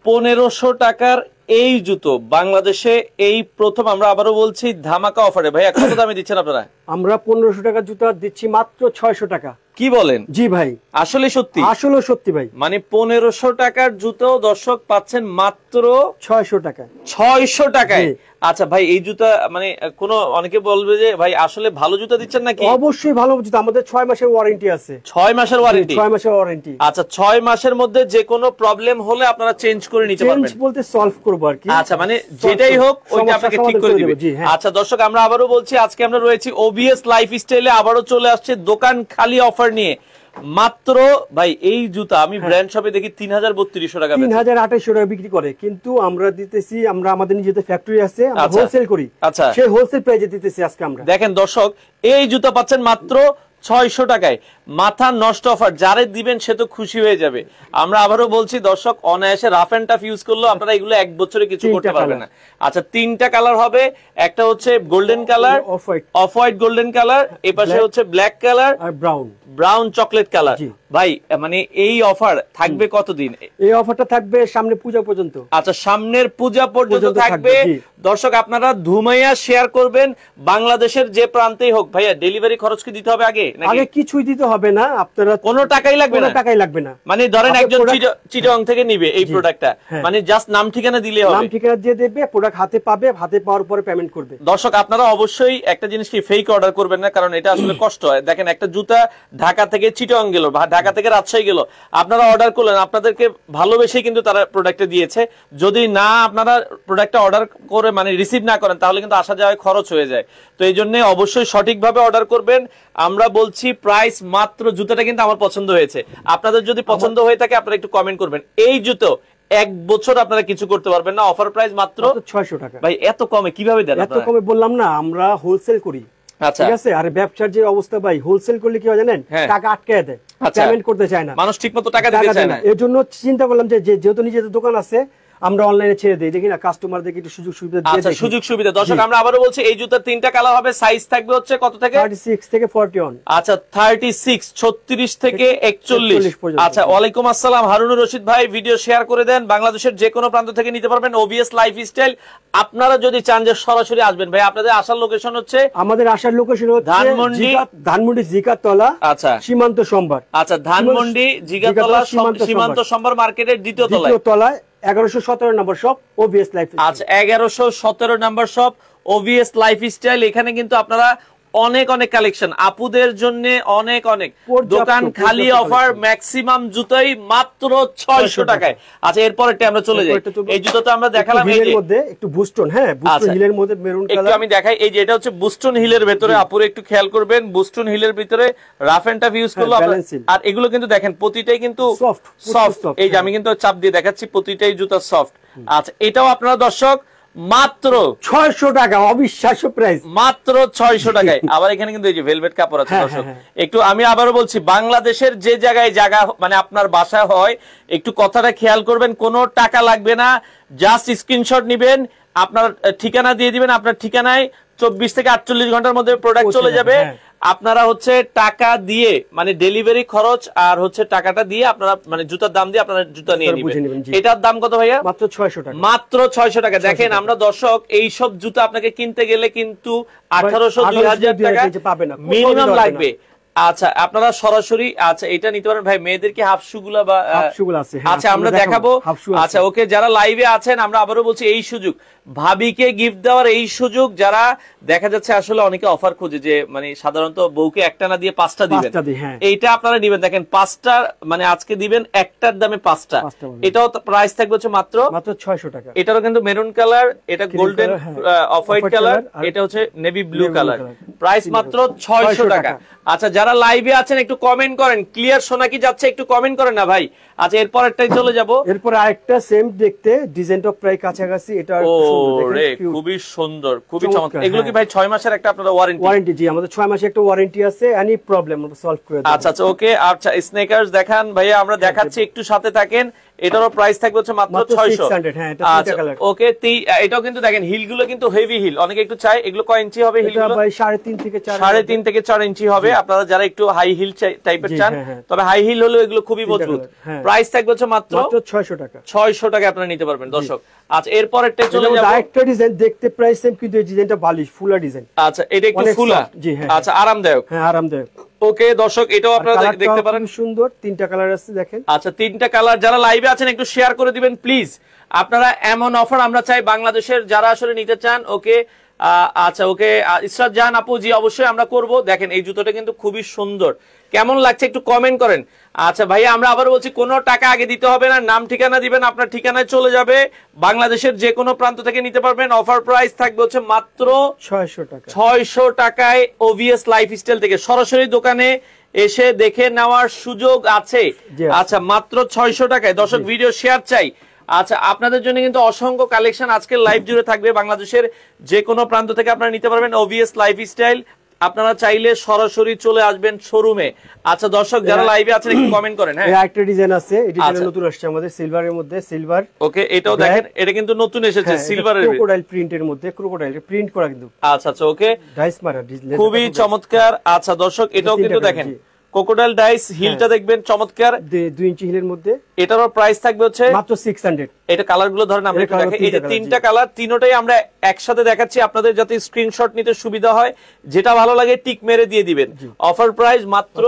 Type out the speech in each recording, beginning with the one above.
1500 টাকার এই জুতো বাংলাদেশে এই প্রথম, আমরা আবারও বলছি ধামাকা অফারে। ভাইয়া কত দামে দিচ্ছেন আপনারা? আমরা 1500 টাকার জুতা দিচ্ছি মাত্র 600 টাকা। কি বলেন? জি ভাই, আসলে সত্যি? আসলে সত্যি ভাই। মানে 1500 টাকার জুতো দর্শক পাচ্ছেন মাত্র 600 টাকা। 600 টাকায়? আচ্ছা ভাই, এই জুতা মানে কোনো অনেকে বলবে যে ভাই আসলে ভালো জুতা দিচ্ছেন নাকি? অবশ্যই ভালো জুতা, আমাদের 6 মাসের ওয়ারেন্টি আছে। 6 মাসের ওয়ারেন্টি? 6 মাসের ওয়ারেন্টি। আচ্ছা, 6 মাসের মধ্যে যে কোনো প্রবলেম হলে আপনারা চেঞ্জ করে নিতে পারবেন? চেঞ্জ বলতে সলভ করব আর কি। আচ্ছা, মানে যেটাই হোক ওইটা আপনাকে ঠিক করে দিবে। আচ্ছা দর্শক, আমরা আবারও বলছি আজকে আমরা রয়েছি ওবিএস লাইফস্টাইলে, আবারও চলে আসছে দোকান খালি অফার নিয়ে। মাত্র ভাই এই জুতা আমি ব্র্যান্ড শপে দেখি 3300 টাকা, 3800 টাকা বিক্রি করে, কিন্তু আমরা দিতেছি, আমরা আমাদের নিজেদের ফ্যাক্টরি আছে, আমরা হোলসেল করি। আচ্ছা, সেই হোলসেল প্রাইসে দিতেছি আজকে আমরা। দেখেন দর্শক, এই জুতা পাচ্ছেন মাত্র 600 টাকায়। মাথা নষ্ট অফার, যারে দিবেন সে তো খুশি হয়ে যাবে। আমরা আবারও বলছি দর্শক, অনায়াসে রাফ এন্ড টাফ ইউজ করলেও আপনারা এগুলো এক বছরে কিছু করতে পারবেন না। আচ্ছা, 3টা কালার হবে, একটা হচ্ছে golden colour, off white golden colour, এই পাশে হচ্ছে ব্ল্যাক কালার আর ব্রাউন চকলেট কালার। ভাই মানে এই অফার থাকবে কতদিন? এই অফারটা থাকবে সামনে পূজা পর্যন্ত। আচ্ছা, সামনের পূজা পর্যন্ত থাকবে। দর্শক আপনারা ধুমাইয়া শেয়ার করবেন, বাংলাদেশের যে প্রান্তেই হোক। ভাইয়া ডেলিভারি খরচ কি দিতে হবে আগে? আগে কিছুই দিতে হবে না, আপনারা কোনো টাকাই লাগবে না? টাকাই লাগবে না। মানে ধরেন একজন চিটং থেকে নিবে এই প্রোডাক্টটা, মানে জাস্ট নাম ঠিকানা দিলে হবে? নাম ঠিকানা দিয়ে দেবে, প্রোডাক্ট হাতে পাবে, হাতে পাওয়ার পরে পেমেন্ট করবে। দর্শক আপনারা অবশ্যই একটা জিনিস কি ফেক অর্ডার করবেন না, কারণ এটা আসলে কষ্ট হয়। দেখেন, একটা জুতা ঢাকা থেকে চিটং গেল, ঢাকা থেকে রাজশাহী গেল, আপনারা অর্ডার করলেন, আপনাদেরকে ভালোবেসে কিন্তু তারা প্রোডাক্টটা দিয়েছে। যদি না আপনারা প্রোডাক্টটা অর্ডার করে মানে রিসিভ না করেন, তাহলে কিন্তু আসা যাওয়ায় খরচ হয়ে যায়। তো এই জন্য অবশ্যই সঠিকভাবে অর্ডার করবেন। আমরা বলছি প্রাইস মাত্র, জুতাটা কিন্তু আমার পছন্দ হয়েছে, আপনাদের যদি পছন্দ হয়ে থাকে আপনারা একটু কমেন্ট করবেন। এই জুতো এক বছর আপনারা কিছু করতে পারবেন না, অফার প্রাইস মাত্র 600 টাকা। ভাই এত কমে কিভাবে দেন? এত কমে বললাম না, আমরা হোলসেল করি। আচ্ছা, ঠিক আছে। আর ব্যবসার যে অবস্থা ভাই, হোলসেল করলে কি হয় জানেন, টাকা আটকায় দেয়, পেমেন্ট করতে চায় না, মানুষ ঠিকমতো টাকা দিতে চায় না। এর জন্য চিন্তা করলাম যে যেহেতু নিজেদের দোকান আছে, আমরা অনলাইনে ছেড়ে দেই, দেখি না কাস্টমারদেরকে একটু সুযোগ সুবিধা দিয়ে। আচ্ছা, সুযোগ সুবিধা। দর্শক আমরা আবারো বলছি, এই জুতার 3টা কালার হবে, সাইজ থাকবে হচ্ছে কত থেকে? 36 থেকে 41। আচ্ছা, 36, 36 থেকে 41। আচ্ছা, ওয়ালাইকুম আসসালাম হারুনুর রশিদ ভাই, ভিডিও শেয়ার করে দেন, বাংলাদেশের যে কোনো প্রান্ত থেকে নিতে পারবেন ওবিএস লাইফস্টাইল। আপনারা যদি চান যে সরাসরি আসবেন, ভাই আপনাদের আসার লোকেশন হচ্ছে? আমাদের আসার লোকেশন হচ্ছে ধানমন্ডি জিগাতলা, আচ্ছা সীমান্ত সম্ভার। আচ্ছা, ধানমন্ডি জিগাতলা সীমান্ত সম্ভার মার্কেটের দ্বিতীয় তলায় 1117 নম্বর শপ ওবিএস লাইফস্টাইল। আচ্ছা, 1117 নম্বর শপ ওবিএস লাইফস্টাইল। এখানে কিন্তু আপনারা অনেক অনেক কালেকশন, আপুদের জন্য অনেক অনেক দোকান খালি অফার, ম্যাক্সিমাম জুতোই মাত্র 600 টাকায়। আচ্ছা, এরপরটা আমরা চলে যাই। এই জুতোটা আমরা দেখালাম, এই যে মধ্যে একটু বুস্টন, হ্যাঁ বুস্টন হিলের মধ্যে মেরুন কালার। একটু আমি দেখাই, এই যে এটা হচ্ছে বুস্টন হিলের ভিতরে, আপুরে একটু খেয়াল করবেন, বুস্টন হিলের ভিতরে রাফ এন্ড টাফ ইউজ করলো। আর এগুলো কিন্তু দেখেন প্রতিটাই কিন্তু সফট। এই যে আমি কিন্তু চাপ দিয়ে দেখাচ্ছি, প্রতিটাই জুতা সফট। আচ্ছা, এটাও আপনারা দর্শক মাত্র 600 টাকা, অবিশ্বাস্য প্রাইস, মাত্র 600 টাকায়। আবার এখানে কিন্তু এই যে ভেলভেট কাপড় আছে দর্শক। একটু আমি আবারও বলছি, বাংলাদেশের যে জায়গায় জায়গা মানে আপনার বাসা হয়, একটু কথাটা খেয়াল করবেন, কোনো টাকা লাগবে না, জাস্ট স্ক্রিনশট নেবেন, আপনার ঠিকানা দিয়ে দিবেন, আপনার ঠিকানায় 24 থেকে 48 ঘন্টার মধ্যে প্রোডাক্ট চলে যাবে। আপনারা হচ্ছে টাকা দিয়ে মানে ডেলিভারি খরচ আর হচ্ছে টাকাটা দিয়ে আপনারা মানে জুতার দাম দিয়ে আপনারা জুতা নিয়ে নেবেন। এটার দাম কত ভাইয়া? মাত্র 600 টাকা। মাত্র 600 টাকা। দেখেন আমরা দর্শক, এই সব জুতা আপনাকে কিনতে গেলে কিন্তু 1800 2000 টাকা মিনিমাম লাগবে। আচ্ছা, আপনারা সরাসরি আচ্ছা এটা নিতে পারেন। ভাই মেয়েদের কি হাফ শু গুলা বা আছে? আচ্ছা, আমরা দেখাবো। আচ্ছা, ওকে, যারা লাইভে আছেন আমরা আবারও বলছি, এই সুযোগ ভাবিকে গিফট দেওয়ার, এই সুযোগ যারা দেখা যাচ্ছে আসলে অনেকে অফার খুঁজে যে মানে সাধারণত বউকে একটা না দিয়ে 5টা দিবেন, এইটা আপনারা দিবেন। দেখেন 5টা মানে আজকে দিবেন, একটার দামে 5টা। এটাও প্রাইস থাকবে হচ্ছে মাত্র 600 টাকা। এটারও কিন্তু মেরুন কালার, এটা গোল্ডেন অফ হোয়াইট কালার, এটা হচ্ছে নেভি ব্লু কালার, প্রাইস মাত্র 600 টাকা। আচ্ছা, যারা লাইভে আছেন একটু কমেন্ট করেন, ক্লিয়ার শোনা কি যাচ্ছে একটু কমেন্ট করেন না ভাই। আচ্ছা, এরপর একটাই চলে যাব, এরপর আরেকটা সেম দেখতে, ডিজাইনটা প্রায় কাছাকাছি, এটা খুবই সুন্দর, খুবই চমৎকার। এগুলো কি ভাই 6 মাসের একটা আপনারা ওয়ারেন্টি? জি, আমাদের 6 মাসের একটা ওয়ারেন্টি আছে, এনি প্রবলেম আমরা সলভ করে দেব। আচ্ছা আচ্ছা, ওকে। আচ্ছা, স্নেকার্স দেখান ভাইয়া, আমরা দেখাচ্ছি, একটু সাথে থাকেন। এটারও প্রাইস থাকবে হচ্ছে মাত্র 600। হ্যাঁ এটা তিনটা কালার। ওকে, এটাও কিন্তু দেখেন হিল গুলো কিন্তু হেভি হিল, অনেকে একটু চাই এগুলো কয় ইঞ্চি হবে হিল গুলো? ভাই 3.5 থেকে 4, 3.5 থেকে 4 ইঞ্চি হবে। আপনারা যারা একটু হাই হিল টাইপের চান, তবে হাই হিল হলো এগুলো খুবই মজবুত। প্রাইস থাকবে হচ্ছে মাত্র 600 টাকা। 600 টাকা আপনারা নিতে পারবেন দর্শক। আচ্ছা এরপরটা চলে যাব, আরেকটা ডিজাইন দেখতে প্রাইস সেম কিন্তু এই ডিজাইনটা বালিশ ফুলা ডিজাইন। আচ্ছা এটা একটু ফুলা, জি হ্যাঁ আচ্ছা আরামদায়ক, হ্যাঁ আরামদায়ক। ওকে দর্শক এটাও আপনারা দেখতে পারেন, সুন্দর তিনটা কালার আছে দেখেন। আচ্ছা তিনটা কালার, যারা লাইভে আছেন একটু শেয়ার করে দিবেন প্লিজ। আপনারা এমন অফার আমরা চাই বাংলাদেশের যারা আসলে নিতে চান। ওকে আচ্ছা ওকে ইসরাত জাহান আপু, জি অবশ্যই আমরা করব। দেখেন এই জুতোটা কিন্তু খুবই সুন্দর, কেমন লাগছে একটু কমেন্ট করেন। আচ্ছা ভাইয়া আমরা আবার বলছি কোনো টাকা আগে দিতে হবে না, নাম ঠিকানা দিবেন, আপনার ঠিকানায় চলে যাবে, বাংলাদেশের যে কোনো প্রান্ত থেকে নিতে পারবেন। অফার প্রাইস থাকবে হচ্ছে মাত্র 600 টাকা। 600 টাকায় ওভিএস লাইফস্টাইল থেকে সরাসরি দোকানে এসে দেখে নেওয়ার সুযোগ আছে। আচ্ছা মাত্র 600 টাকায়। দর্শক ভিডিও শেয়ার চাই। আচ্ছা আপনাদের জন্য কিন্তু অসংখ্য কালেকশন আজকে লাইভ জুড়ে থাকবে, বাংলাদেশের যে কোনো প্রান্ত থেকে আপনারা নিতে পারবেন ওভিএস লাইফস্টাইল। আপনারা চাইলে সরাসরি চলে আসবেন শোরুমে। আচ্ছা দর্শক যারা লাইভে আছেন একটু কমেন্ট করেন। হ্যাঁ একটা ডিজাইন আছে, এই ডিজাইনটা নতুন আসছে আমাদের সিলভারের মধ্যে, সিলভার। ওকে এটাও দেখেন, এটা কিন্তু নতুন এসেছে সিলভারের ক্রোকোডাইল প্রিন্টের মধ্যে, ক্রোকোডাইল প্রিন্ট করা কিন্তু। আচ্ছা আচ্ছা ওকে ডাইস মারা ডিজাইন খুবই চমৎকার। আচ্ছা দর্শক এটাও কিন্তু দেখেন ক্রোকোডাইল ডাইস, হিলটা দেখবেন চমৎকার 2 ইঞ্চি হিলের মধ্যে। এটারও প্রাইস থাকবে হচ্ছে মাত্র 600। এটা কালার গুলো ধরেন আমরা একটু দেখাই, এই যে তিনটা কালার, তিনটাই আমরা একসাথে দেখাচ্ছি আপনাদের যাতে স্ক্রিনশট নিতে সুবিধা হয়, যেটা ভালো লাগে টিক মেরে দিয়ে দিবেন। অফার প্রাইস মাত্র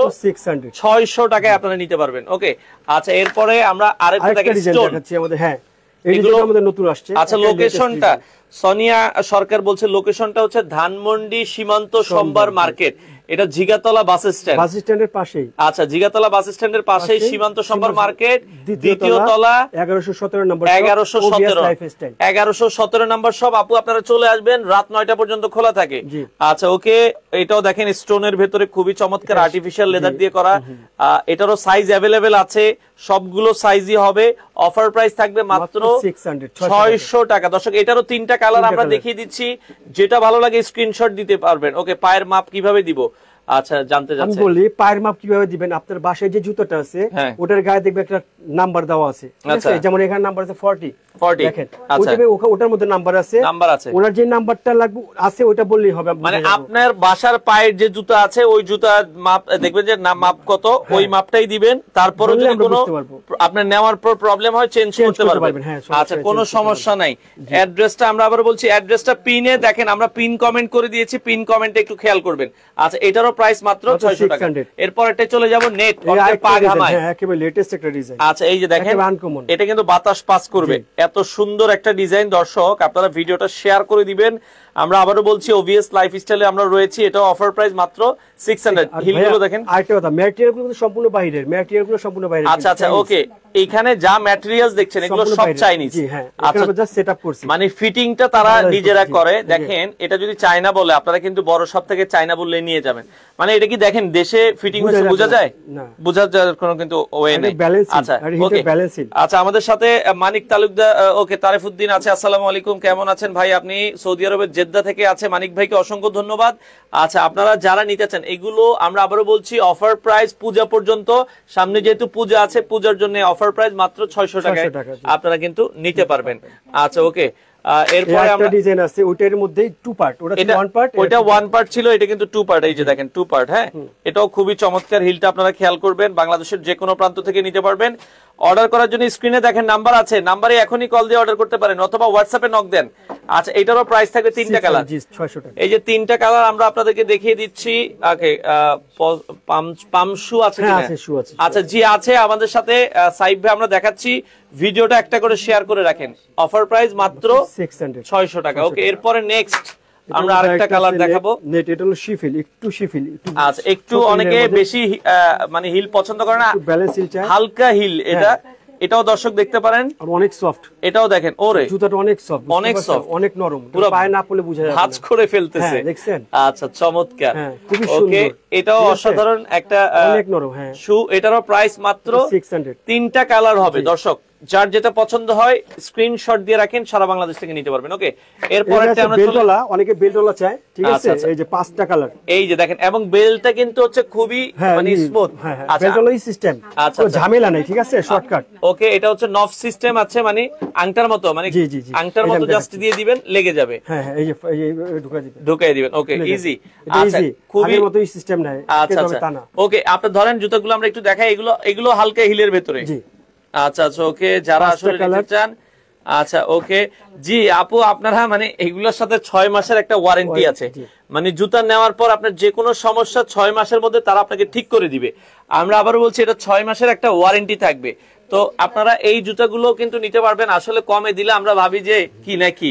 600 টাকায় আপনারা নিতে পারবেন। ওকে আচ্ছা এরপরে আমরা আরেকটা দেখাচ্ছি আমাদের। হ্যাঁ এইগুলো আমাদের নতুন আসছে। আচ্ছা লোকেশনটা সোনিয়া সরকার বলছে লোকেশনটা হচ্ছে ধানমন্ডি সীমান্ত সোমবার মার্কেট, এটা জিগাতলা বাস স্ট্যান্ডের পাশেই। আচ্ছা জিগাতলা বাস স্ট্যান্ডের পাশেই সীমান্ত সোমবার মার্কেট, দ্বিতীয় তলা, 1117 নম্বর, 1117 নম্বর সব। আপু আপনারা চলে আসবেন, রাত 9টা পর্যন্ত খোলা থাকে। আচ্ছা ওকে এটাও দেখেন স্টোনের ভেতরে খুবই চমৎকার আর্টিফিশিয়াল লেদার দিয়ে করা। এটারও সাইজ অ্যাভেলেবেল আছে, সবগুলো সাইজই হবে। অফার প্রাইস থাকবে মাত্র 600 টাকা। দর্শক এটারও তিনটা কালার আমরা দেখিয়ে দিচ্ছি, যেটা ভালো লাগে স্ক্রিনশট দিতে পারবেন। ওকে পায়ের মাপ কিভাবে দিব আচ্ছা জানতে যাচ্ছেন। আমি বলি পায়ের মাপ কিভাবে দিবেন, আপনার বাসায় যে জুতোটা আছে ওটার গায়ে দেখবে একটা নাম্বার দেওয়া আছে, ঠিক আছে? যেমন এখানে নাম্বার আছে 40 দেখেন, ওটার মধ্যে নাম্বার আছে, ওনার যে নাম্বারটা লাগবে আছে ওটা বললেই হবে। মানে আপনার বাসার পায়ের যে জুতা আছে ওই জুতার মাপ দেখবেন যে মাপ কত, ওই মাপটাই দিবেন। তারপরে যদি কোনো আপনার নেওয়ার পর প্রবলেম হয় চেঞ্জ করতে পারবেন। আচ্ছা কোনো সমস্যা নাই। অ্যাড্রেসটা আমরা আবার বলছি, অ্যাড্রেসটা পিনে দেখেন, আমরা পিন কমেন্ট করে দিয়েছি, পিন কমেন্টে একটু খেয়াল করবেন। আচ্ছা এটারও প্রাইস মাত্র 600 টাকা। এরপর এটা চলে যাব নেট পা ঘামায়, একেবারে লেটেস্ট একটা ডিজাইন। আচ্ছা এই যে দেখেন এটা কিন্তু বাতাস পাস করবে, এত সুন্দর একটা ডিজাইন। দর্শক আপনারা ভিডিওটা শেয়ার করে দিবেন। আমরা আবারও বলছি ওভিএস লাইফস্টাইলে আমরা রয়েছি, এটা অফার প্রাইস মাত্র 600। হিলগুলো দেখেন, আরেকটা কথা ম্যাটেরিয়ালগুলো সম্পূর্ণ বাইরের, ম্যাটেরিয়ালগুলো সম্পূর্ণ বাইরের। আচ্ছা আচ্ছা ওকে এইখানে যা ম্যাটেরিয়ালস দেখছেন এগুলো সব চাইনিজ। আচ্ছা জাস্ট সেটআপ করছি, মানে ফিটিংটা তারা নিজেরা করে। দেখেন এটা যদি চায়না বলে আপনারা কিন্তু বড় সব থেকে চায়না বললে নিয়ে যাবেন। মানে এটা কি দেখেন দেশে ফিটিং হচ্ছে বোঝা যায়, বোঝা যাওয়ার কোনো কিন্তু ওয়ে নেই। আচ্ছা ওকে আচ্ছা আমাদের সাথে মানিক তালুকদার, ওকে তারিফউদ্দিন আছে। আসসালামু আলাইকুম, কেমন আছেন ভাই? আপনি সৌদি আরবের জেদ্দা থেকে আছে। মানিক ভাইকে অসংখ্য ধন্যবাদ। আচ্ছা আপনারা যারা নিতে চান এগুলো আমরা আবারও বলছি অফার প্রাইস পূজা পর্যন্ত, সামনে যেহেতু পূজা আছে পূজার জন্য অফার প্রাইস মাত্র 600 টাকায় আপনারা কিন্তু নিতে পারবেন। আচ্ছা ওকে এরপরে আমরা ডিজাইন আছে ওইটার মধ্যে 2 পার্ট, ওটা 1 পার্ট ছিল, এটা কিন্তু 2 পার্ট। এই যে দেখেন 2 পার্ট। হ্যাঁ এটাও খুবই চমৎকার, হিলটা আপনারা খেয়াল করবেন, বাংলাদেশের যে কোনো প্রান্ত থেকে নিতে পারবেন। অর্ডার করার জন্য স্ক্রিনে দেখেন নাম্বার আছে, নাম্বারে এখনই কল দিয়ে অর্ডার করতে পারেন অথবা হোয়াটসঅ্যাপে নক দেন। আচ্ছা এটারও প্রাইস থাকবে 3টা কালার, 600 টাকা। এই যে 3টা কালার আমরা আপনাদেরকে দেখিয়ে দিচ্ছি। ওকে পামশু আছে কিনা? আচ্ছা জি আছে আমাদের সাথে সাইব ভাই, আমরা দেখাচ্ছি। ভিডিওটা একটা করে শেয়ার করে রাখেন। অফার প্রাইস মাত্র 600 টাকা। ওকে এরপরে নেক্সট আমরা আরেকটা কালার দেখাবো। নেট এটা হলো শিফিল, একটু শিফিল। আচ্ছা একটু অনেকে বেশি মানে হিল পছন্দ করে না, ব্যালেন্স হিল চায়, হালকা হিল। এটাও দর্শক দেখতে পারেন, অনেক সফট। এটাও দেখেন, ওরে জুতাটা অনেক সফট, অনেক সফট, অনেক নরম, পুরো পায়ে না পড়লে বোঝা যায়, ভাঁজ করে ফেলতেছে, দেখছেন? আচ্ছা চমৎকার, খুবই সুন্দর। এটাও অসাধারণ একটা অনেক নরম। হ্যাঁ শু, এটারও প্রাইস মাত্র 600। 3টা কালার হবে দর্শক, যার যেটা পছন্দ হয় স্ক্রিনশট দিয়ে রাখেন, সারা বাংলাদেশ থেকে নিতে পারবেন। ওকে, এরপরে আমরা বেলটলা, অনেকে বেলটলা চায়, ঠিক আছে, এই যে 5টা কালার, এই যে দেখেন, এবং বেলটা কিন্তু হচ্ছে খুবই মানে স্মুথ। আচ্ছা, বেলটলাই সিস্টেম, তো ঝামেলা নাই, ঠিক আছে, শর্টকাট। ওকে, এটা হচ্ছে নফ সিস্টেম আছে, মানে আংটার মতো, মানে আংটার মতো জাস্ট দিয়ে দিবেন, লেগে যাবে। হ্যাঁ, এই যে ঢুকাই দিবেন। ওকে, ইজি। আচ্ছা, খুবই মতোই সিস্টেম নাই। আচ্ছা আচ্ছা, ওকে, আপনি ধরেন জুতাগুলো আমরা একটু দেখাই, এগুলো হালকা হিলের ভেতরে। আচ্ছা আচ্ছা, ওকে, যারা আসলে নিতে চান, আচ্ছা ওকে জি আপু, আপনারা মানে এগুলোর সাথে 6 মাসের একটা ওয়ারেন্টি আছে, মানে জুতা নেওয়ার পর আপনার যে কোনো সমস্যা 6 মাসের মধ্যে তারা আপনাকে ঠিক করে দিবে। আমরা আবার বলছি, এটা 6 মাসের একটা ওয়ারেন্টি থাকবে। তো আপনারা এই জুতাগুলো কিন্তু নিতে পারবেন। আসলে কমে দিলে আমরা ভাবি যে কি নাকি,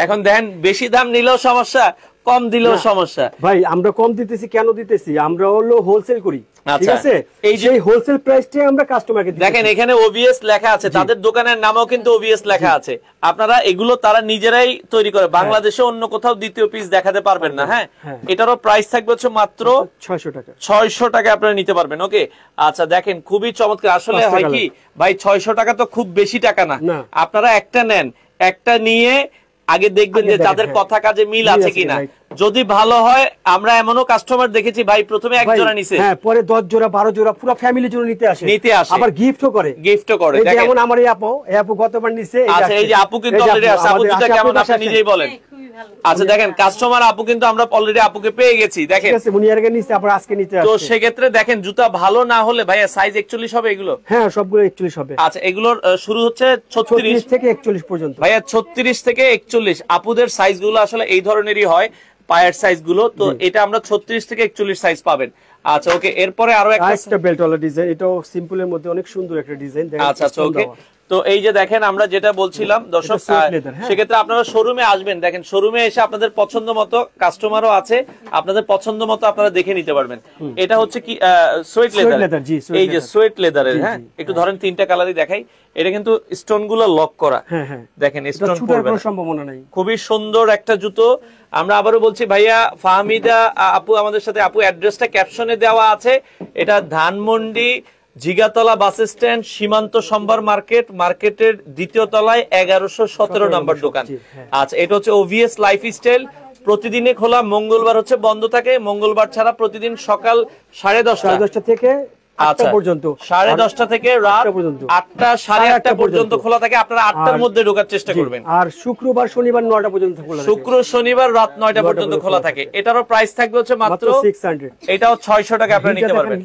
এখন দেখেন বেশি দাম নিলেও সমস্যা, কম দিলেও সমস্যা। ভাই আমরা কম দিতেছি, কেন দিতেছি, আমরা হলো হোলসেল করি, ঠিক আছে, এই যে হোলসেল প্রাইসটাই আমরা কাস্টমারকে দিই। দেখেন এখানে ওবিএস লেখা আছে, তাদের দোকানের নামও কিন্তু ওবিএস লেখা আছে। আপনারা এগুলো তারা নিজেরাই তৈরি করে, বাংলাদেশে অন্য কোথাও দ্বিতীয় পিস দেখাতে পারবেন না। হ্যাঁ, এটারও প্রাইস থাকবে হচ্ছে মাত্র 600 টাকা। 600 টাকা আপনারা নিতে পারবেন। ওকে, আচ্ছা দেখেন খুবই চমৎকার। আসলে হয় কি ভাই, 600 টাকা তো খুব বেশি টাকা না। আপনারা একটা নেন, একটা নিয়ে আগে দেখবেন যে তাদের কথা কাজে মিল আছে কিনা। যদি ভালো হয়, আমরা এমনও কাস্টমার দেখেছি ভাই, প্রথমে এক জোড়া নিছে, হ্যাঁ, পরে 10 জোড়া 12 জোড়া পুরো ফ্যামিলির জন্য নিতে আসে, আবার গিফটও করে। যেমন আমার এই আপু গতবার নিছে। আচ্ছা, এই যে আপু কিন্তু অলরেডি আছে। আপু দুটো কেমন আপনি নিজেই বলেন। আচ্ছা দেখেন, কাস্টমার আপু কিন্তু আমরা অলরেডি আপুকে পেয়ে গেছি। দেখেন মুনিয়ারকে নিছে, আবার আজকে নিতে আসছে। তো সেক্ষেত্রে দেখেন, জুতা ভালো না হলে ভাইয়া সাইজ 41 হবে এগুলো? হ্যাঁ, সবগুলো 41 হবে। আচ্ছা, এগুলোর শুরু হচ্ছে 36 থেকে 41 পর্যন্ত। ভাইয়া 36 থেকে 41 আপুদের সাইজগুলো আসলে এই ধরনেরই হয়, পায়ের সাইজ গুলো। তো এটা আমরা 36 থেকে 41 সাইজ পাবেন। আচ্ছা ওকে, এরপরে আরো একটা বেল্টওয়ালা ডিজাইন, এটাও সিম্পলের মধ্যে অনেক সুন্দর একটা ডিজাইন। আচ্ছা আচ্ছা, ওকে। তো এই যে দেখেন, আমরা যেটা বলছিলাম দর্শক, সেক্ষেত্রে আপনারা শোরুমে আসবেন। দেখেন শোরুমে এসে আপনাদের পছন্দ মতো, কাস্টমারও আছে, আপনাদের পছন্দ মতো আপনারা দেখে নিতে পারবেন। এটা হচ্ছে কি সোয়েট লেদার, এই যে সোয়েট লেদারের। হ্যাঁ, একটু ধরেন 3টা কালারই দেখাই। এটা কিন্তু স্টোন গুলো লক করা, দেখেন স্টোন পড়বে না, সম্ভাবনা নাই। খুবই সুন্দর একটা জুতো। আমরা আবারও বলছি ভাইয়া, ফাহমিদা আপু আমাদের সাথে, আপু অ্যাড্রেসটা ক্যাপশনে দেওয়া আছে। এটা ধানমন্ডি জিগাতলা বাস স্ট্যান্ড, সীমান্ত সম্ভার মার্কেট, মার্কেটের 2য় তলায় 1117 নম্বর দোকান। আচ্ছা, এটা হচ্ছে ওভিএস লাইফস্টাইল। প্রতিদিনে খোলা, মঙ্গলবার হচ্ছে বন্ধ থাকে, মঙ্গলবার ছাড়া প্রতিদিন সকাল 10:30 থেকে 8টা পর্যন্ত, 10:30 থেকে রাত 8টা 8:30 পর্যন্ত খোলা থাকে। আপনারা 8টার মধ্যে ঢোকার চেষ্টা করবেন। আর শুক্রবার শনিবার 9টা পর্যন্ত খোলা থাকে। শুক্র শনিবার রাত 9টা পর্যন্ত খোলা থাকে। এটারও প্রাইস থাকবে হচ্ছে মাত্র 600। এটাও 600 টাকা আপনারা নিতে পারবেন।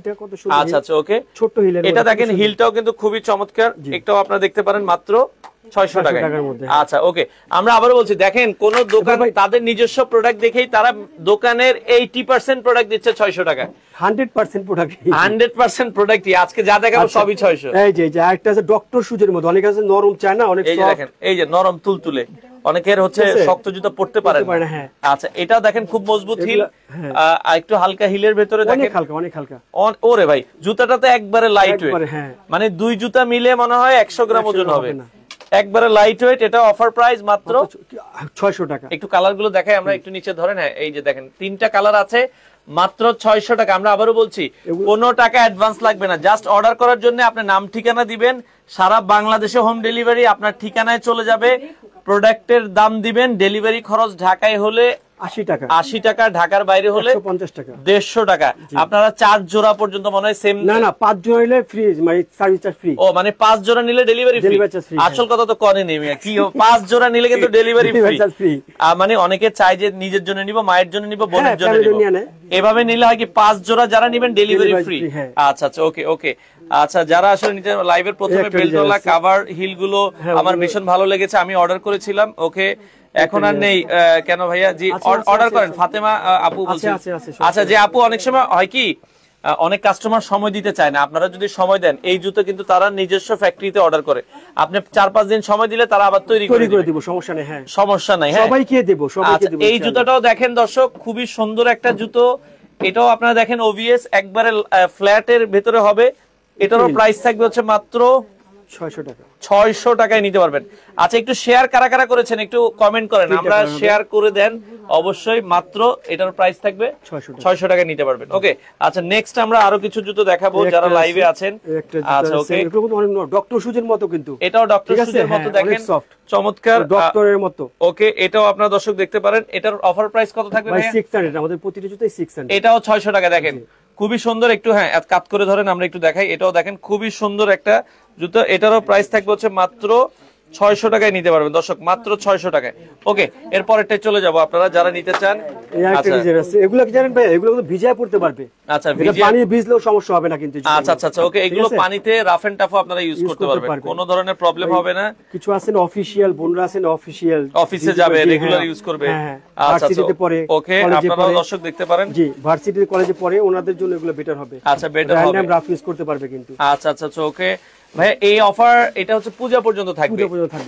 আচ্ছা আচ্ছা, ওকে, ছোট হিলের, এটা দেখেন হিলটাও কিন্তু খুবই চমৎকার, এটাও আপনারা দেখতে পারেন মাত্র 600 টাকার মধ্যে। আচ্ছা ওকে, আমরা আবার বলছি, দেখেন কোন দোকান তাদের নিজস্ব প্রোডাক্ট দেখেই তারা দোকানের 80% প্রোডাক্ট দিচ্ছে 600 টাকা। 100% প্রোডাক্ট, 100% প্রোডাক্টই আজকে যা দেখাবো সবই 600। এই যে একটা আছে ডক্টর শুজের মধ্যে, অনেক আছে নরম চায় না, অনেক সফট। এই দেখেন, এই যে নরম তুলতুলে, অনেকের হচ্ছে শক্ত জুতা পড়তে পারে না। আচ্ছা, এটা দেখেন খুব মজবুত হিল, একটু হালকা হিলের ভেতরে দেখেন, অনেক হালকা। ওরে ভাই, জুতাটা তো একবারে লাইট ওয়েট, মানে 2 জুতা মিলে মনে হয় 100 গ্রাম ওজন হবে, একবারে লাইট ওয়েট। এটা অফার প্রাইস মাত্র 600 টাকা। একটু কালার গুলো দেখাই আমরা, একটু নিচে ধরেন। হ্যাঁ, এই যে দেখেন 3টা কালার আছে, মাত্র 600 টাকা। আমরা আবারও বলছি, কোনো টাকা অ্যাডভান্স লাগবে না, জাস্ট অর্ডার করার জন্য আপনি নাম ঠিকানা দিবেন, সারা বাংলাদেশে হোম ডেলিভারি আপনার ঠিকানায় চলে যাবে। প্রোডাক্টের দাম দিবেন, ডেলিভারি খরচ ঢাকায় হলে 80 টাকা, 80 টাকা, ঢাকার বাইরে হলে 150 টাকা, 150 টাকা। আপনারা 4 জোড়া পর্যন্ত মনে হয় সেম, না 5 জোড়া নিলে ফ্রি, মানে সার্ভিস চার্জ ফ্রি। ও মানে 5 জোড়া নিলে ডেলিভারি ফ্রি। আসল কথা তো কনে নেই, কি 5 জোড়া নিলে কিন্তু ডেলিভারি ফ্রি। মানে অনেকে চায় যে নিজের জন্য নিব, মায়ের জন্য নিব, বোনের জন্য নিব, এভাবে নিলে হয় কি 5 জোড়া যারা নেবেন ডেলিভারি ফ্রি। আচ্ছা আচ্ছা, ওকে ওকে। আচ্ছা, যারা আসলে নিজের লাইভের প্রথমে বেল্টওয়ালা কাভার হিল গুলো আমার ভীষণ ভালো লেগেছে, আমি অর্ডার করেছিলাম। ওকে, এখন আর নেই কেন ভাইয়া? জি অর্ডার করেন, ফাতেমা আপু বলছেন। আচ্ছা, যে আপু অনেক সময় হয় কি, অনেক কাস্টমার সময় দিতে চায় না, আপনারা যদি সময় দেন, এই জুতো কিন্তু তারা নিজস্ব ফ্যাক্টরিতে অর্ডার করে, আপনি 4-5 দিন সময় দিলে তারা আবার তৈরি করে দিব, সমস্যা নেই। হ্যাঁ, সমস্যা নাই, সবাইকে দেব, সবাইকে দেব। এই জুতোটাও দেখেন দর্শক, খুবই সুন্দর একটা জুতো। এটাও আপনারা দেখেন ওভিএস, একবারে ফ্ল্যাটের ভেতরে হবে। এটারও প্রাইস থাকবে হচ্ছে মাত্র 600 টাকা। 600 টাকায় নিতে পারবেন। আচ্ছা একটু শেয়ার কারা কারা করেছেন একটু কমেন্ট করেন, আমরা শেয়ার করে দেন অবশ্যই। মাত্র এটার প্রাইস থাকবে 600 টাকায় নিতে পারবেন। ওকে আচ্ছা নেক্সট আমরা আরো কিছু জুতো দেখাবো যারা লাইভে আছেন। আচ্ছা ওকে, এগুলো অনেক ডক্টর শুজের মতো, কিন্তু এটাও ডক্টর শুজের মতো, দেখেন চমৎকার ডক্টরের মতো। ওকে এটাও আপনারা দর্শক দেখতে পারেন। এটার অফার প্রাইস কত থাকবে ভাই? 600, আমাদের প্রতিটা জুতোই 600। এটাও 600 টাকা। দেখেন খুবই সুন্দর, একটু হ্যাঁ কাট করে ধরেন আমরা একটু দেখাই। এটাও দেখেন খুবই সুন্দর একটা জুতো, এটারও প্রাইস থাকবে হচ্ছে মাত্র 600 টাকায় নিতে পারবেন দর্শক, মাত্র 600 টাকায়। ওকে এরপরেরটাই চলে যাব, আপনারা যারা নিতে চান। এগুলো কি জানেন ভাই, এগুলো কিন্তু ভিজায় পড়তে পারবে। আচ্ছা পানি ভিজলেও সমস্যা হবে না কিন্তু। আচ্ছা আচ্ছা আচ্ছা ওকে, এগুলো পানিতে রাফ এন্ড টাফও আপনারা ইউজ করতে পারবেন, কোনো ধরনের প্রবলেম হবে না। কিছু আছেন অফিশিয়াল বোনরা আছেন, অফিশিয়াল অফিসে যাবে, রেগুলার ইউজ করবে। আচ্ছা ভার্সিটিতে পড়ে, ওকে আপনারা দর্শক দেখতে পারেন। জি ভার্সিটিতে কলেজে পড়ে, ওনাদের জন্য এগুলো বেটার হবে। আচ্ছা বেটার হবে, র‍্যান্ডম রাফ ইউজ করতে পারবে কিন্তু। আচ্ছা আচ্ছা আচ্ছা ওকে ভাই, এই অফার এটা হচ্ছে পূজা পর্যন্ত থাকবে।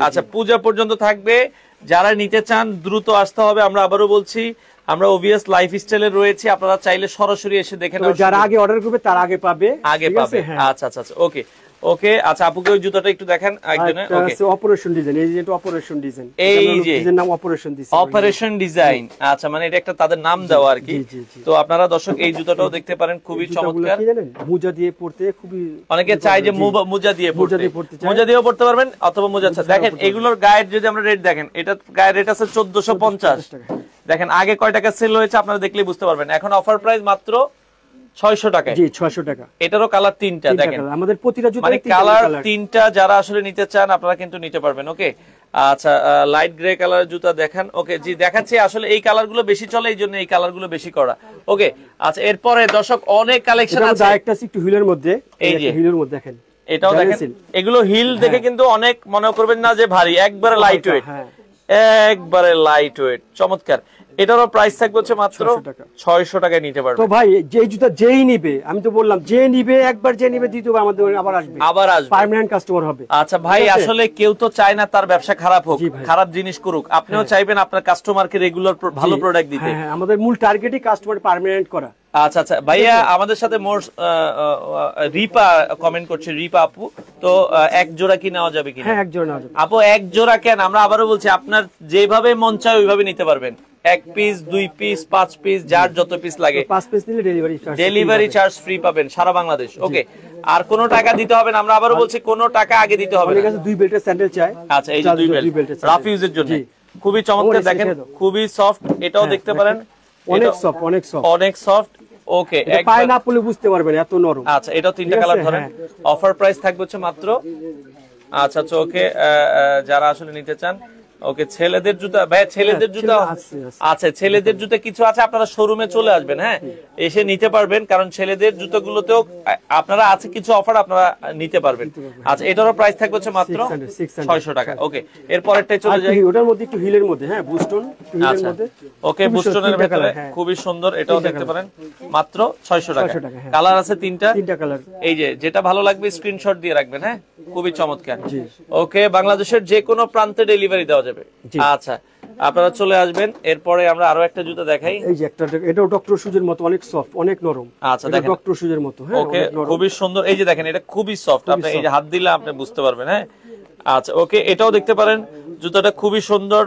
আচ্ছা পূজা পর্যন্ত থাকবে, যারা নিতে চান দ্রুত আসতে হবে। আমরা আবারও বলছি আমরা ওভিএস লাইফস্টাইলে রয়েছে, আপনারা চাইলে সরাসরি এসে দেখে নেবেন। যারা আগে অর্ডার করবে তার আগে পাবে। আচ্ছা আচ্ছা আচ্ছা ওকে ওকে আচ্ছা আপুকে ওই জুতাটা একটু দেখেন একজনে। ওকে অপারেশন ডিজাইন, এই যে এটা অপারেশন ডিজাইন, এই যে এর নাম অপারেশন ডিজাইন, অপারেশন ডিজাইন। আচ্ছা মানে এটা একটা তাদের নাম দেওয়া আর কি। তো আপনারা দর্শক এই জুতাটাও দেখতে পারেন, খুবই চমৎকার। কি জানেন মোজা দিয়ে পড়তে খুবই অনেকে চায় যে মোজা দিয়ে পড়তে, মোজা দিয়েও পড়তে পারবেন অথবা মোজা ছাড়া। দেখেন এগুলোর গায়ের যদি আমরা রেট দেখেন, এটা গায়ের রেট আছে 1450। দেখেন আগে কয় টাকা সেল হয়েছে আপনারা দেখলেই বুঝতে পারবেন। এখন অফার প্রাইস মাত্র 600 টাকা। জি 600 টাকা। এটারও কালার তিনটা, দেখেন আমাদের প্রতিটা জুতো মানে কালার তিনটা, যারা আসলে নিতে চান আপনারা কিন্তু নিতে পারবেন। ওকে আচ্ছা লাইট গ্রে কালার জুতা দেখেন। ওকে জি দেখাচ্ছি, আসলে এই কালার গুলো বেশি চলে, এই জন্য এই কালার গুলো বেশি করা। ওকে আচ্ছা এরপরে দর্শক অনেক কালেকশন আছে। একটা একটু হিলের মধ্যে, এই যে হিলের মধ্যে দেখেন, এটাও দেখেন। এগুলো হিল দেখে কিন্তু অনেক মনে করবেন না যে ভারী, একবারে লাইট ওয়েট, একবারে লাইট ওয়েট, চমৎকার। এটারও প্রাইস থাকবে হচ্ছে মাত্র 600 টাকায় নিতে পারবে। তো ভাই যে জুতা যেই নিবে, আমি তো বললাম যে নিবে, একবার যে নিবে দ্বিতীয়বার আমাদের আবার আসবে, পার্মানেন্ট কাস্টমার হবে। আচ্ছা ভাই আসলে কেউ তো চায় না তার ব্যবসা খারাপ হোক, খারাপ জিনিস করুক। আপনিও চাইবেন আপনার কাস্টমারকে রেগুলার ভালো প্রোডাক্ট দিতে। হ্যাঁ আমাদের মূল টার্গেটই কাস্টমার পার্মানেন্ট করা। আচ্ছা আচ্ছা ভাইয়া আমাদের সাথে মোর রিপা কমেন্ট করছে, রিপা আপু তো এক জোড়া কি নেওয়া যাবে কিনা? হ্যাঁ এক জোড়া নেওয়া যাবে আপু, এক জোড়া কেন, আমরা আবারও বলছি আপনার যেভাবে মন চায় ওইভাবে নিতে পারবেন। 1 পিস 2 পিস 5 পিস যার যত পিস লাগে, 5 পিস নিলে ডেলিভারি চার্জ ফ্রি পাবেন সারা বাংলাদেশ। ওকে আর কোনো টাকা দিতে হবে না, আমরা আবারও বলছি কোনো টাকা আগে দিতে হবে না। আমার কাছে 2 বেল্টের স্যান্ডেল চাই। আচ্ছা এই যে 2 বেল্ট রাফ ইউজের জন্য খুবই চমৎকার, দেখেন খুবই সফট, এটাও দেখতে পারেন অনেক সফট, অনেক সফট, অনেক সফট। ওকে পায় না পড়লে বুঝতে পারবেন এত নরম। আচ্ছা এটাও তিনটা কালার ধরেন, অফার প্রাইস থাকবে হচ্ছে মাত্র। আচ্ছা আচ্ছা ওকে যারা আসলে নিতে চান। ওকে ছেলেদের জুতা ভাই, ছেলেদের জুতা আচ্ছা ছেলেদের জুতা কিছু আছে, আপনারা শোরুমে চলে আসবেন, হ্যাঁ এসে নিতে পারবেন, কারণ ছেলেদের জুতাগুলোতেও আপনারা আছে কিছু অফার আপনারা নিতে পারবেন। আচ্ছা এটারও প্রাইস থাকবে হচ্ছে মাত্র 600 টাকা। ওকে এরপরেরটাই চলে যাই, ওটার মধ্যে একটু হিলের মধ্যে, হ্যাঁ বুস্টন হিলের মধ্যে। ওকে বুস্টনের ভিতরে খুবই সুন্দর, এটাও দেখতে পারেন মাত্র 600 টাকা। কালার আছে তিনটা কালার, এই যে যেটা ভালো লাগবে স্ক্রিনশট দিয়ে রাখবেন। হ্যাঁ খুবই চমৎকার। ওকে বাংলাদেশের যে কোনো প্রান্তে ডেলিভারি দেওয়া যাবে। আচ্ছা আপনারা চলে আসবেন। এরপরে আমরা আরো একটা জুতা দেখাই, এই যে একটা, এটাও ডক্টর শুজের মতো, অনেক সফট, অনেক নরম। আচ্ছা দেখেন ডক্টর শুজের মতো, হ্যাঁ ওকে খুবই সুন্দর। এই যে দেখেন এটা খুবই সফট, আপনি এই যে হাত দিলে আপনি বুঝতে পারবেন। হ্যাঁ আচ্ছা ওকে এটাও দেখতে পারেন, জুতাটা খুবই সুন্দর,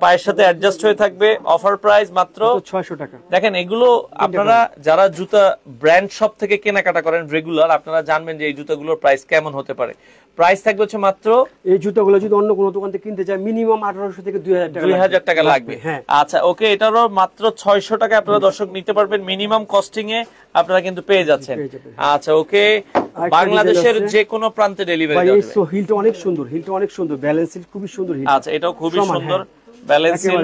পায়ের সাথে অ্যাডজাস্ট হয়ে থাকবে। অফার প্রাইস মাত্র 600 টাকা। দেখেন এগুলো আপনারা যারা জুতা ব্র্যান্ড শপ থেকে কেনাকাটা করেন রেগুলার, আপনারা জানবেন যে এই জুতাগুলোর প্রাইস কেমন হতে পারে। প্রাইস থাকবে হচ্ছে মাত্র, এই জুতাগুলো যদি অন্য কোনো দোকান থেকে কিনতে চায় মিনিমাম 1800 থেকে 2000 টাকা লাগবে। আচ্ছা ওকে এটারও মাত্র 600 টাকা আপনারা দর্শক নিতে পারবেন, মিনিমাম কস্টিং এ আপনারা কিন্তু পেয়ে যাচ্ছেন। আচ্ছা ওকে বাংলাদেশের যে কোনো প্রান্তে ডেলিভারি দেওয়া যাবে। এই হিলটা অনেক সুন্দর, হিলটা অনেক সুন্দর, ব্যালেন্স হিল খুবই সুন্দর হিল। আচ্ছা এটাও খুবই সুন্দর ব্যালেন্স হিল,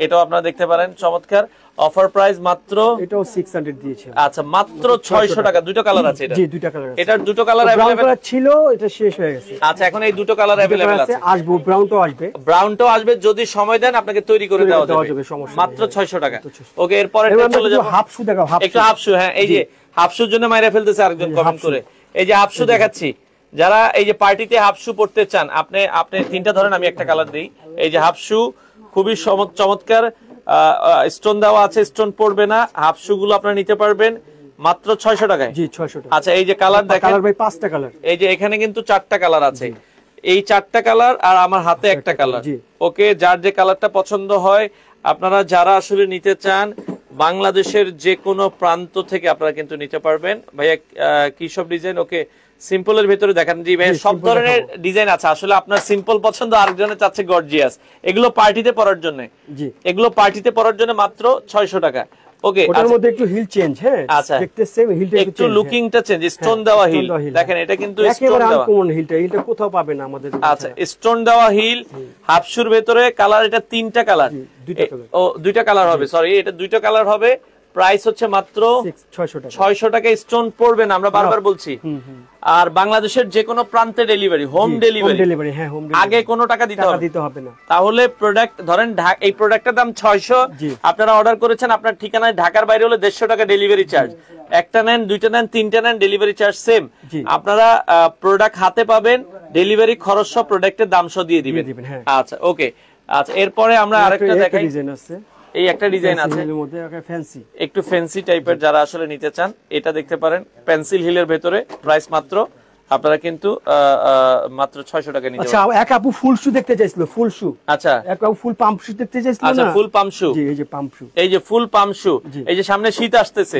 এটাও আপনারা দেখতে পারেন চমৎকার। অফার প্রাইস মাত্র, এটাও 600 দিয়েছে। আচ্ছা মাত্র 600 টাকা। দুটো কালার আছে এটা? জি দুটো কালার আছে। এটার দুটো কালার अवेलेबल ছিল, এটা শেষ হয়ে গেছে। আচ্ছা এখন এই দুটো কালার अवेलेबल আছে, আসবে ব্রাউনটাও আসবে, ব্রাউনটাও আসবে, যদি সময় দেন আপনাকে তৈরি করে দেওয়া যাবে মাত্র 600 টাকা। ওকে এরপরে চলে যাব হাফ শু দেখাও, একটু হাফ শু। হ্যাঁ এই যে হাফ শুর জন্য মাইরা ফেলতেছে আরেকজন কমেন্ট করে, এই যে হাফ শু দেখাচ্ছি। যারা এই যে পার্টিতে হাফ শু পড়তে চান, আপনি তিনটা ধরেন, আমি একটা কালার দেই। এই যে হাফ শু খুবই চমৎকার, স্টোন দেওয়া আছে, স্টোন পড়বে না। হাফ শু গুলো আপনারা নিতে পারবেন, মাত্র 600 টাকায়। জি 600 টাকা। আচ্ছা এই যে কালার দেখেন, কালার ভাই 5টা কালার, এই যে এখানে কিন্তু 4টা কালার আছে, এই 4টা কালার আর আমার হাতে একটা কালার। ওকে, যার যে কালারটা পছন্দ হয়, আপনারা যারা আসলে নিতে চান বাংলাদেশের যে কোনো প্রান্ত থেকে আপনারা কিন্তু নিতে পারবেন। ভাইয়া কি সব ডিজাইন? ওকে, সিম্পলের ভিতরে দেখেন জি ভাই, সব ধরনের ডিজাইন আছে। আসলে আপনার সিম্পল পছন্দ, আরেকজনের চাচ্ছে গর্জিয়াস। এগুলো পার্টিতে পরার জন্য, জি এগুলো পার্টিতে পরার জন্য মাত্র 600 টাকা। ওকে, ওটার মধ্যে একটু হিল চেঞ্জ, হ্যাঁ আচ্ছা দেখতে সেম, হিলটা একটু লুকিংটা চেঞ্জ, স্টোন দেওয়া হিল দেখেন, এটা কিন্তু স্টোন দেওয়া, কোন হিলটা, হিলটা কোথাও পাবেন না আমাদের। আচ্ছা স্টোন দেওয়া হিল, হাফশুর ভেতরে কালার, এটা 3টা কালার, ও 2টা কালার হবে, সরি এটা 2টা কালার হবে। প্রাইস হচ্ছে মাত্র 600 টাকা। স্টোন পড়বে না, আমরা বারবার বলছি। আর বাংলাদেশের যে কোনো প্রান্তে ডেলিভারি, হোম ডেলিভারি, হ্যাঁ হোম আগে কোনো টাকা দিতে হবে না। তাহলে প্রোডাক্ট ধরেন, এই প্রোডাক্টের দাম 600, আপনারা অর্ডার করেছেন আপনার ঠিকানায়, ঢাকার বাইরে হলে 150 টাকা ডেলিভারি চার্জ। একটা নেন, 2টা নেন, 3টা নেন, ডেলিভারি চার্জ সেম। আপনারা প্রোডাক্ট হাতে পাবেন, ডেলিভারি খরচ সহ প্রোডাক্টের দাম সহ দিয়ে দিবেন। আচ্ছা ওকে, আচ্ছা এরপরে আমরা আরেকটা দেখাই। ডিজাইন আছে, এই একটা ডিজাইন আছে একটু ফ্যান্সি টাইপের, যারা আসলে নিতে চান এটা দেখতে পারেন, পেন্সিল হিলের ভেতরে। প্রাইস মাত্র আপনারা কিন্তু মাত্র 600 টাকা নিতে পারবেন। আচ্ছা এক আপু ফুল শু দেখতে চাইছিল, ফুল শু। আচ্ছা এক আপু ফুল পাম্প শু দেখতে চাইছিল না? আচ্ছা ফুল পাম্প শু, জি এই যে পাম্প শু, এই যে ফুল পাম্প শু, এই যে সামনে শীত আসতেছে,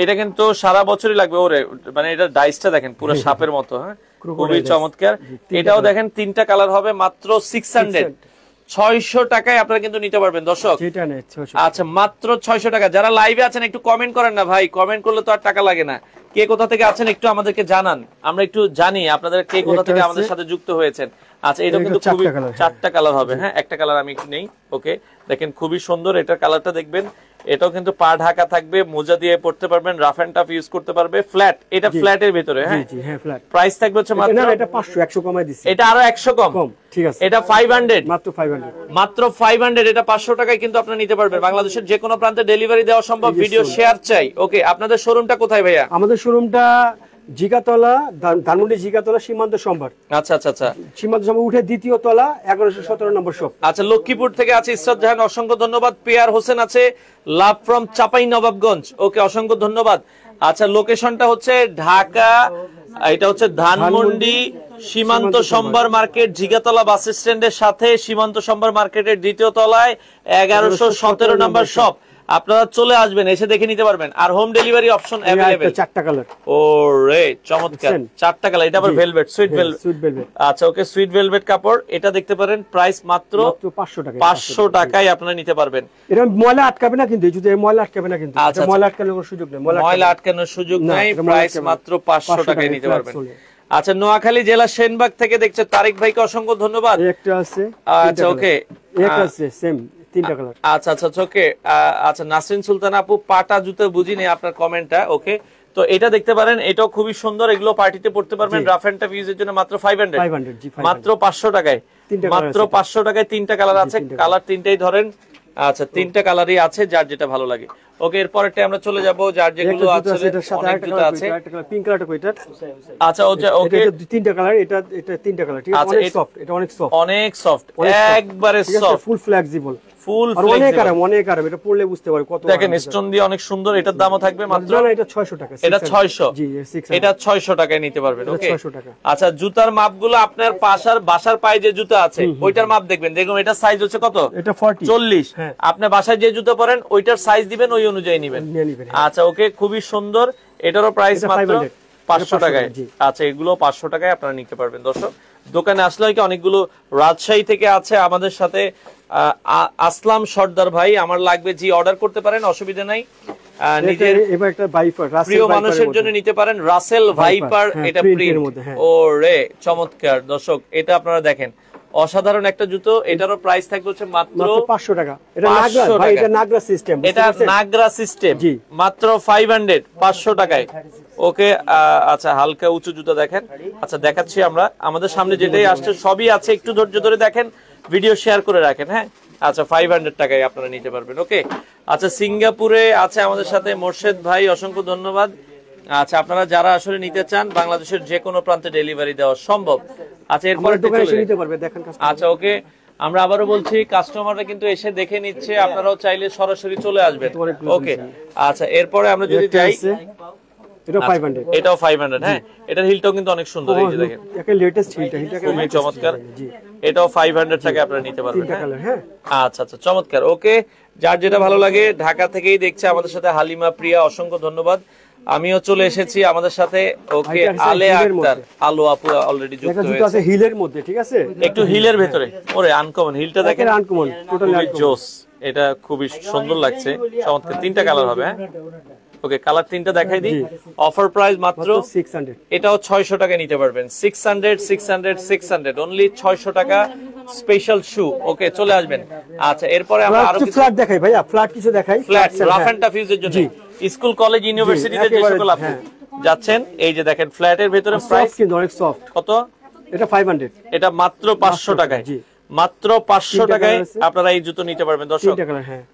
এটা কিন্তু সারা বছরই লাগবে। ওরে মানে এটা ডাইসটা দেখেন পুরো সাপের মতো, হ্যাঁ খুবই চমৎকার। এটাও দেখেন 3টা কালার হবে, মাত্র 600 টাকায় আপনারা কিন্তু নিতে পারবেন দর্শক। আচ্ছা মাত্র 600 টাকা। যারা লাইভে আছেন একটু কমেন্ট করেন না ভাই, কমেন্ট করলে তো আর টাকা লাগে না। কে কোথা থেকে আছেন একটু আমাদেরকে জানান, আমরা একটু জানি আপনাদের কে কোথা থেকে আমাদের সাথে যুক্ত হয়েছেন। আচ্ছা এটা কিন্তু খুবই 4টা কালার হবে, হ্যাঁ একটা কালার আমি একটু নেই। ওকে দেখেন খুবই সুন্দর, এটার কালারটা দেখবেন। এটাও কিন্তু পা ঢাকা থাকবে, মোজা দিয়ে পড়তে পারবেন, রাফ এন্ড টাফ ইউজ করতে পারবে। ফ্ল্যাট, এটা ফ্ল্যাটের ভিতরে, হ্যাঁ জি হ্যাঁ ফ্ল্যাট। প্রাইস থাকবে হচ্ছে মাত্র, না এটা 500 100 কমাই দিছি, এটা আরো 100 কম, ঠিক আছে এটা 500, মাত্র 500, মাত্র 500। এটা 500 টাকায় কিন্তু আপনারা নিতে পারবেন। বাংলাদেশের যে কোনো প্রান্তে ডেলিভারি দেওয়া সম্ভব। ভিডিও শেয়ার চাই। ওকে আপনাদের শোরুমটা কোথায় ভাইয়া? আমাদের শোরুমটা জিগাতলা, ধানমন্ডি জিগাতলা, সীমান্ত সম্ভার। আচ্ছা আচ্ছা আচ্ছা, সীমান্ত সম্ভার উঠে দ্বিতীয় তলা, 1117 নম্বর শপ। আচ্ছা লক্ষ্মীপুর থেকে আছে ইসরাত জাহান, অসংখ্য ধন্যবাদ। পিয়ার হোসেন আছে, লাভ ফ্রম চাপাই নবাবগঞ্জ। ওকে অসংখ্য ধন্যবাদ। আচ্ছা লোকেশনটা হচ্ছে ঢাকা, এটা হচ্ছে ধানমন্ডি সীমান্ত সম্ভার মার্কেট, জিগাতলা বাস স্ট্যান্ডের সাথে সীমান্ত সম্ভার মার্কেটের দ্বিতীয় তলায় 1117 নম্বর শপ। আপনারা চলে আসবেন, এসে দেখে নিতে পারবেন। আর হোম ডেলিভারি অপশন अवेलेबल। 4টা কালার, ওরে চমৎকার 4টা কালার। এটা আবার ভেলভেট, সুইট ভেলভেট। আচ্ছা ওকে সুইট ভেলভেট কাপড়, এটা দেখতে পারেন। প্রাইস মাত্র 500 টাকা। 500 টাকায় আপনারা নিতে পারবেন। এটা ময়লা আটকাবে না কিন্তু, যদি ময়লা আটকাবে না কিন্তু, এটা ময়লা আটকানোর কোনো সুযোগ নেই, ময়লা আটকানোর সুযোগ নাই। প্রাইস মাত্র 500 টাকায় নিতে পারবেন। আচ্ছা নোয়াখালী জেলা সেনবাগ থেকে দেখছে তারিক ভাইকে অসংখ্য ধন্যবাদ। একটা আছে, আচ্ছা ওকে একটা আছে সেম 3টা কালার। আচ্ছা আচ্ছা ওকে। আচ্ছা নাসরিন সুলতান আপু, পাটা জুতো বুঝিনি আপনার কমেন্টটা। ওকে তো এটা দেখতে পারেন, এটাও খুবই সুন্দর। এগুলো পার্টিতে পড়তে পারবেন, রাফ এন্ড টাফ ইউজের জন্য মাত্র 500, মাত্র 500 টাকায়, মাত্র 500 টাকায় 3টা কালার আছে। কালার 3টাই ধরেন। আচ্ছা 3টা কালারই আছে, যার যেটা ভালো লাগে। ওকে এরপরটা আমরা চলে যাব, যার যেগুলো আছে অনেক জুতো আছে। পিঙ্ক কালারটা কইটা? আচ্ছা ওকে এটা 3টা কালার, এটা 3টা কালার, ঠিক আছে। অনেক সফট, এটা অনেক সফট, অনেক সফট, একবারে সফট, ফুল ফ্লেক্সিবল, ফুল অনেক আরাম। এটা পড়লে বুঝতে পারবে কত। দেখেন স্টোন দিয়ে অনেক সুন্দর। এটার দামও থাকবে মাত্র, এটা 600 টাকা। এটা 600, জি এটা 600 টাকায় নিতে পারবেন। ওকে 600 টাকা। আচ্ছা জুতার মাপগুলো আপনার বাসার পায়ে যে জুতা আছে ওইটার মাপ দেখবেন। দেখুন এটা সাইজ হচ্ছে কত, এটা 40। আপনি বাসায় যে জুতো পরেন ওইটার সাইজ দিবেন, ওই অনুযায়ী নেবেন। আচ্ছা ওকে খুবই সুন্দর। এটারও প্রাইস মাত্র 500 টাকায়। আচ্ছা এগুলো 500 টাকায় আপনারা নিতে পারবেন। দর্শক দোকানে আসলে কি অনেকগুলো রাজশাহী থেকে আছে আমাদের সাথে। আসলাম সর্দার ভাই, আমার লাগবে, জি অর্ডার করতে পারেন, অসুবিধা নাই। নিজের প্রিয় মানুষের জন্য নিতে পারেন, রাসেল ভাইপার, এটা প্রিন্ট। ওরে চমৎকার দর্শক, এটা আপনারা দেখেন অসাধারণ একটা জুতো। এটারও প্রাইস থাকবে হচ্ছে মাত্র 500 টাকা। এটা নাগরা সিস্টেম, এটা নাগরা সিস্টেম, মাত্র 500, 500 টাকায়। ওকে আচ্ছা হালকা উঁচু জুতো দেখেন। আচ্ছা দেখাচ্ছি আমরা, আমাদের সামনে যেটাই আসছে সবই আছে, একটু ধৈর্য ধরে দেখেন, ভিডিও শেয়ার করে রাখেন। হ্যাঁ আচ্ছা 500 টাকায় আপনারা নিতে পারবেন। ওকে আচ্ছা সিঙ্গাপুরে আছে আমাদের সাথে মোর্শেদ ভাই, অসংখ্য ধন্যবাদ। আচ্ছা আপনারা যারা আসলে নিতে চান, বাংলাদেশের যে কোনো প্রান্তে ডেলিভারি দেওয়া সম্ভব। আচ্ছা এরপরে দোকানে এসে নিতে পারবে, দেখেন। আচ্ছা ওকে আমরা আবারও বলছি কাস্টমাররা কিন্তু এসে দেখে নিচ্ছে, আপনারাও চাইলে সরাসরি চলে আসবেন। ওকে, আচ্ছা এরপরে আমরা যদি যাই, এটা 500, এটাও 500। হ্যাঁ, এটার হিলটাও কিন্তু অনেক সুন্দর, এই যে দেখেন এটা লেটেস্ট হিলটা, খুবই চমৎকার। এটাও 500 টাকা আপনারা নিতে পারবেন। হ্যাঁ, আচ্ছা আচ্ছা, চমৎকার। ওকে, যার যেটা ভালো লাগে, ঢাকা থেকেই দেখছে আমাদের সাথে হালিমা প্রিয়া, অসংখ্য ধন্যবাদ। আমিও চলে এসেছি আমাদের সাথে। ওকে, আলে আক্তার, আলো আপু অলরেডি যুক্ত হয়েছে। আছে হিলের মধ্যে, ঠিক আছে, একটু হিলের ভেতরে। ওরে আনকমন, হিলটা দেখেন, আনকমন, টোটালি জোস। এটা খুবই সুন্দর লাগছে, চমৎকার। তিনটা কালার হবে। হ্যাঁ, ওকে, কালার তিনটা দেখাই দিই। অফার প্রাইস মাত্র 600, এটাও 600 টাকায় নিতে পারবেন। 600 অনলি 600 টাকা স্পেশাল শু। ওকে, চলে আসবেন। আচ্ছা, এরপরে আমরা আরো কিছু ফ্ল্যাট দেখাই ভাইয়া, ফ্ল্যাট কিছু দেখাই, ফ্ল্যাট রাফ এন্ড টাফ ইউজের জন্য স্কুল কলেজ ইউনিভার্সিটিতে যে সকল আপনি যাচ্ছেন, এই যে দেখেন ফ্ল্যাটের ভিতরে প্রাইস কিন্তু অনেক সফট। কত? এটা 500, এটা মাত্র 500 টাকায়। মাত্র 500 টাকায় আপনারা এই জুতো নিতে পারবেন দর্শক।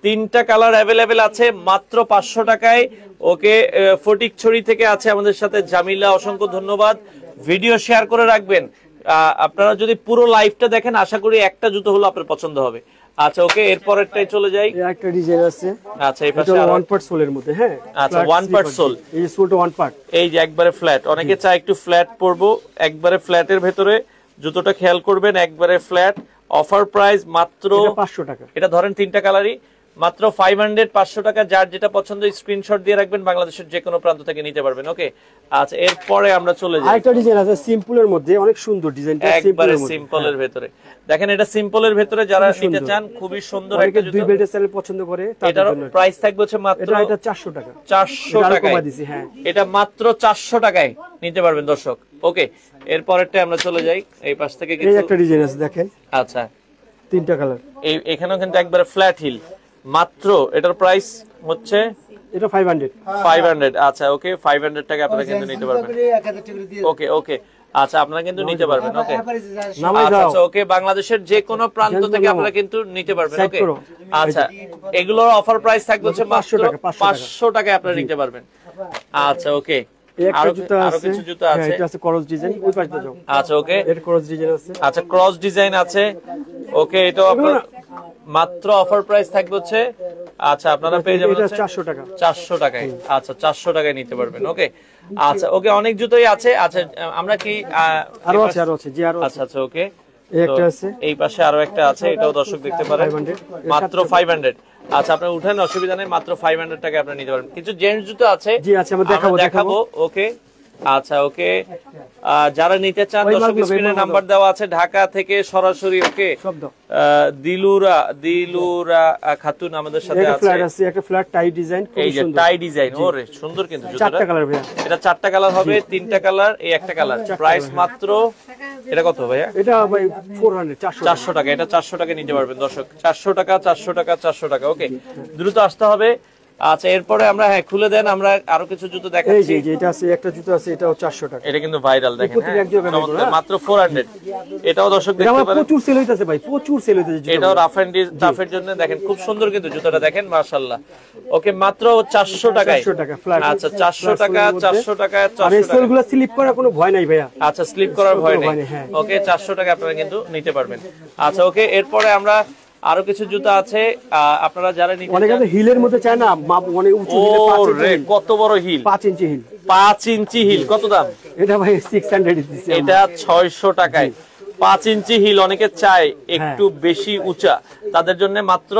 তিনটা কালার अवेलेबल আছে মাত্র 500 টাকায়। ওকে, ফটিকছড়ি থেকে আছে আমাদের সাথে জামিলা, অসংখ্য ধন্যবাদ। ভিডিও শেয়ার করে রাখবেন। আপনারা যদি পুরো লাইভটা দেখেন, আশা করি একটা জুতো হলো আপনার পছন্দ হবে। আচ্ছা, ওকে, এরপরটাই চলে যাই। একটা ডিজাইন আছে। আচ্ছা, এই পাশে ওয়ান পার্ট সোলের মধ্যে। হ্যাঁ, আচ্ছা, ওয়ান পার্ট সোল, এই যে সোলটা ওয়ান পার্ট, এই যে একবারে ফ্ল্যাট। অনেকে চায় একটু ফ্ল্যাট পরবো, একবারে ফ্ল্যাটের ভেতরে জুতোটা খেয়াল করবেন, একবারে ফ্ল্যাট। অফার প্রাইস মাত্র 500 টাকা। এটা ধরেন তিনটা কালারই মাত্র 500, 500 টাকা। যার যেটা পছন্দ স্ক্রিনশট দিয়ে রাখবেন, বাংলাদেশের যে কোনো প্রান্ত থেকে নিতে পারবেন। ওকে, আচ্ছা, এরপরে আমরা চলে যাই। আরেকটা ডিজাইন আছে সিম্পলের মধ্যে, অনেক সুন্দর ডিজাইনটা, একবারে সিম্পলের ভেতরে। দেখেন, এটা সিম্পলের ভেতরে যারা নিতে চান, খুবই সুন্দর একটা জুতো। দুই বেল্টের স্টাইল পছন্দ করে, এটার প্রাইস থাকবে হচ্ছে মাত্র, এটা 400 টাকা। 400 টাকায়। হ্যাঁ, এটা মাত্র 400 টাকায় নিতে পারবেন দর্শক। ওকে, এরপরেরটা আমরা চলে যাই। এই পাশ থেকে এই একটা ডিজাইন আছে দেখেন। আচ্ছা, তিনটা কালার। এখানেও কিন্তু একবারে ফ্ল্যাট হিল। মাত্র এটার প্রাইস হচ্ছে, এটা 500। আচ্ছা, ওকে, 500 টাকা আপনারা কিন্তু নিতে পারবেন। ওকে ওকে, আচ্ছা, আপনারা কিন্তু নিতে পারবেন। ওকে, আচ্ছা, ওকে, বাংলাদেশের যে কোনো প্রান্ত থেকে আপনারা কিন্তু নিতে পারবেন। ওকে, আচ্ছা, এগুলোর অফার প্রাইস থাকবে হচ্ছে মাত্র 500 টাকায় আপনারা নিতে পারবেন। আচ্ছা, ওকে, আরো কিছু জুতো আছে। এটা আছে ক্রস ডিজাইন, ওই পাশে যাও। আচ্ছা, ওকে, এর ক্রস ডিজাইন আছে। আচ্ছা, ক্রস ডিজাইন আছে। ওকে, এটাও আপনারা মাত্র অফার প্রাইস থাকবে হচ্ছে, আচ্ছা, আপনারা পেয়ে যাবেন 400 টাকা। 400 টাকায়। আচ্ছা, 400 টাকায় নিতে পারবেন। ওকে, আচ্ছা, ওকে, অনেক জুতোই আছে। আচ্ছা, আমরা কি আরো আছে জি, আরো আছে। আচ্ছা আচ্ছা, ওকে, এই একটা আছে, এই পাশে আরো একটা আছে, এটাও দর্শক দেখতে পারেন, মাত্র 500। আচ্ছা, আপনি উঠেন, অসুবিধা নেই, মাত্র 500 টাকায় আপনি নিতে পারবেন। কিছু জেন্টস জুতো আছে, জি আছে, আমরা দেখাবো। ওকে, আচ্ছা, ওকে, যারা নিতে চান দর্শক স্ক্রিনে নাম্বার দেওয়া আছে, ঢাকা থেকে সরাসরি। ওকে, দিলুরা খাতুন আমাদের সাথে আছে। একটা ফ্ল্যাট টাই ডিজাইন, এই যে টাই ডিজাইন, ওরে সুন্দর কিন্তু জুতোটা। 4টা কালার ভাইয়া, এটা 4টা কালার হবে, 3টা কালার, এই একটা কালার। প্রাইস মাত্র, এটা কত ভাইয়া? এটা ভাই 400 টাকা। এটা 400 টাকা নিতে পারবেন দর্শক। 400 টাকা, 400 টাকা, 400 টাকা। ওকে, দ্রুত আসতে হবে। আচ্ছা, এরপরে আমরা, হ্যাঁ, খুলে দেন, আমরা আরো কিছু জুতো দেখাচ্ছি। এই যে এটা আছে, একটা জুতো আছে, এটাও 400 টাকা। এটা কিন্তু ভাইরাল, দেখেন, মাত্র 400। এটাও দর্শক দেখতে পারেন, প্রচুর সেল হইতাছে ভাই, প্রচুর সেল হইতাছে। এটাও রাফ এন্ড টাফের জন্য, দেখেন, খুব সুন্দর কিন্তু জুতোটা, দেখেন, মাশাআল্লাহ। ওকে, মাত্র 400 টাকায়। আচ্ছা, 400 টাকা, 400 টাকা, 400 টাকা। সেলগুলো স্লিপ করার কোনো ভয় নাই ভাইয়া। আচ্ছা, স্লিপ করার ভয় নেই। ওকে, 400 টাকা আপনারা কিন্তু নিতে পারবেন। আচ্ছা, ওকে, এরপরে আমরা আরো কিছু জুতা আছে, আপনারা যারা নিতে চান। অনেকে হিলের মধ্যে চায় না, অনেক উঁচু হিল, 5 ইঞ্চি। কত বড় হিল? 5 ইঞ্চি হিল। 5 ইঞ্চি হিল কত দাম? এটা ভাই 600 দিছি। এটা 600 টাকায় 5 ইঞ্চি হিল। অনেকে চায় একটু বেশি উঁচা, তাদের জন্য মাত্র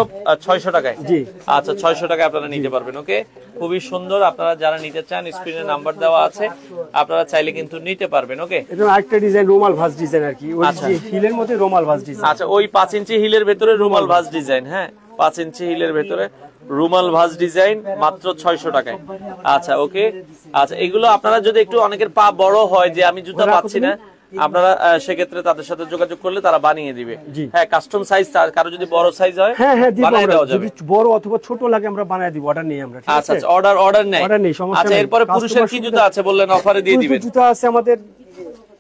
600 টাকায়। জি, আচ্ছা, 600 টাকায় আপনারা নিতে পারবেন। ওকে, খুবই সুন্দর। আপনারা যারা নিতে চান, স্ক্রিনে নাম্বার দেওয়া আছে, আপনারা চাইলে কিন্তু নিতে পারবেন। ওকে, এটা আরেকটা ডিজাইন, রুমাল ভাঁজ ডিজাইন আর কি, ওই যে হিলের মধ্যে রুমাল ভাঁজ ডিজাইন। আচ্ছা, ওই 5 ইঞ্চি হিলের ভেতরে রুমাল ভাঁজ ডিজাইন। হ্যাঁ, 5 ইঞ্চি হিলের ভেতরে রুমাল ভাঁজ ডিজাইন, মাত্র 600 টাকায়। আচ্ছা, ওকে, আচ্ছা, এগুলো আপনারা যদি একটু, অনেকের পা বড় হয় যে আমি জুতা পাচ্ছি না, আপনারা সেক্ষেত্রে তাদের সাথে যোগাযোগ করলে তারা বানিয়ে দিবে। হ্যাঁ, কাস্টম সাইজ, কারো যদি বড় সাইজ হয়, হ্যাঁ বানিয়ে দেওয়া যাবে। যদি বড় অথবা ছোট লাগে আমরা বানিয়ে দিব, অর্ডার নেই আমরা। আচ্ছা, অর্ডার নেই। আচ্ছা, এরপরে পুরুষের কি জুতা আছে বললেন, অফারে দিয়ে দিবেন? জুতা আছে আমাদের,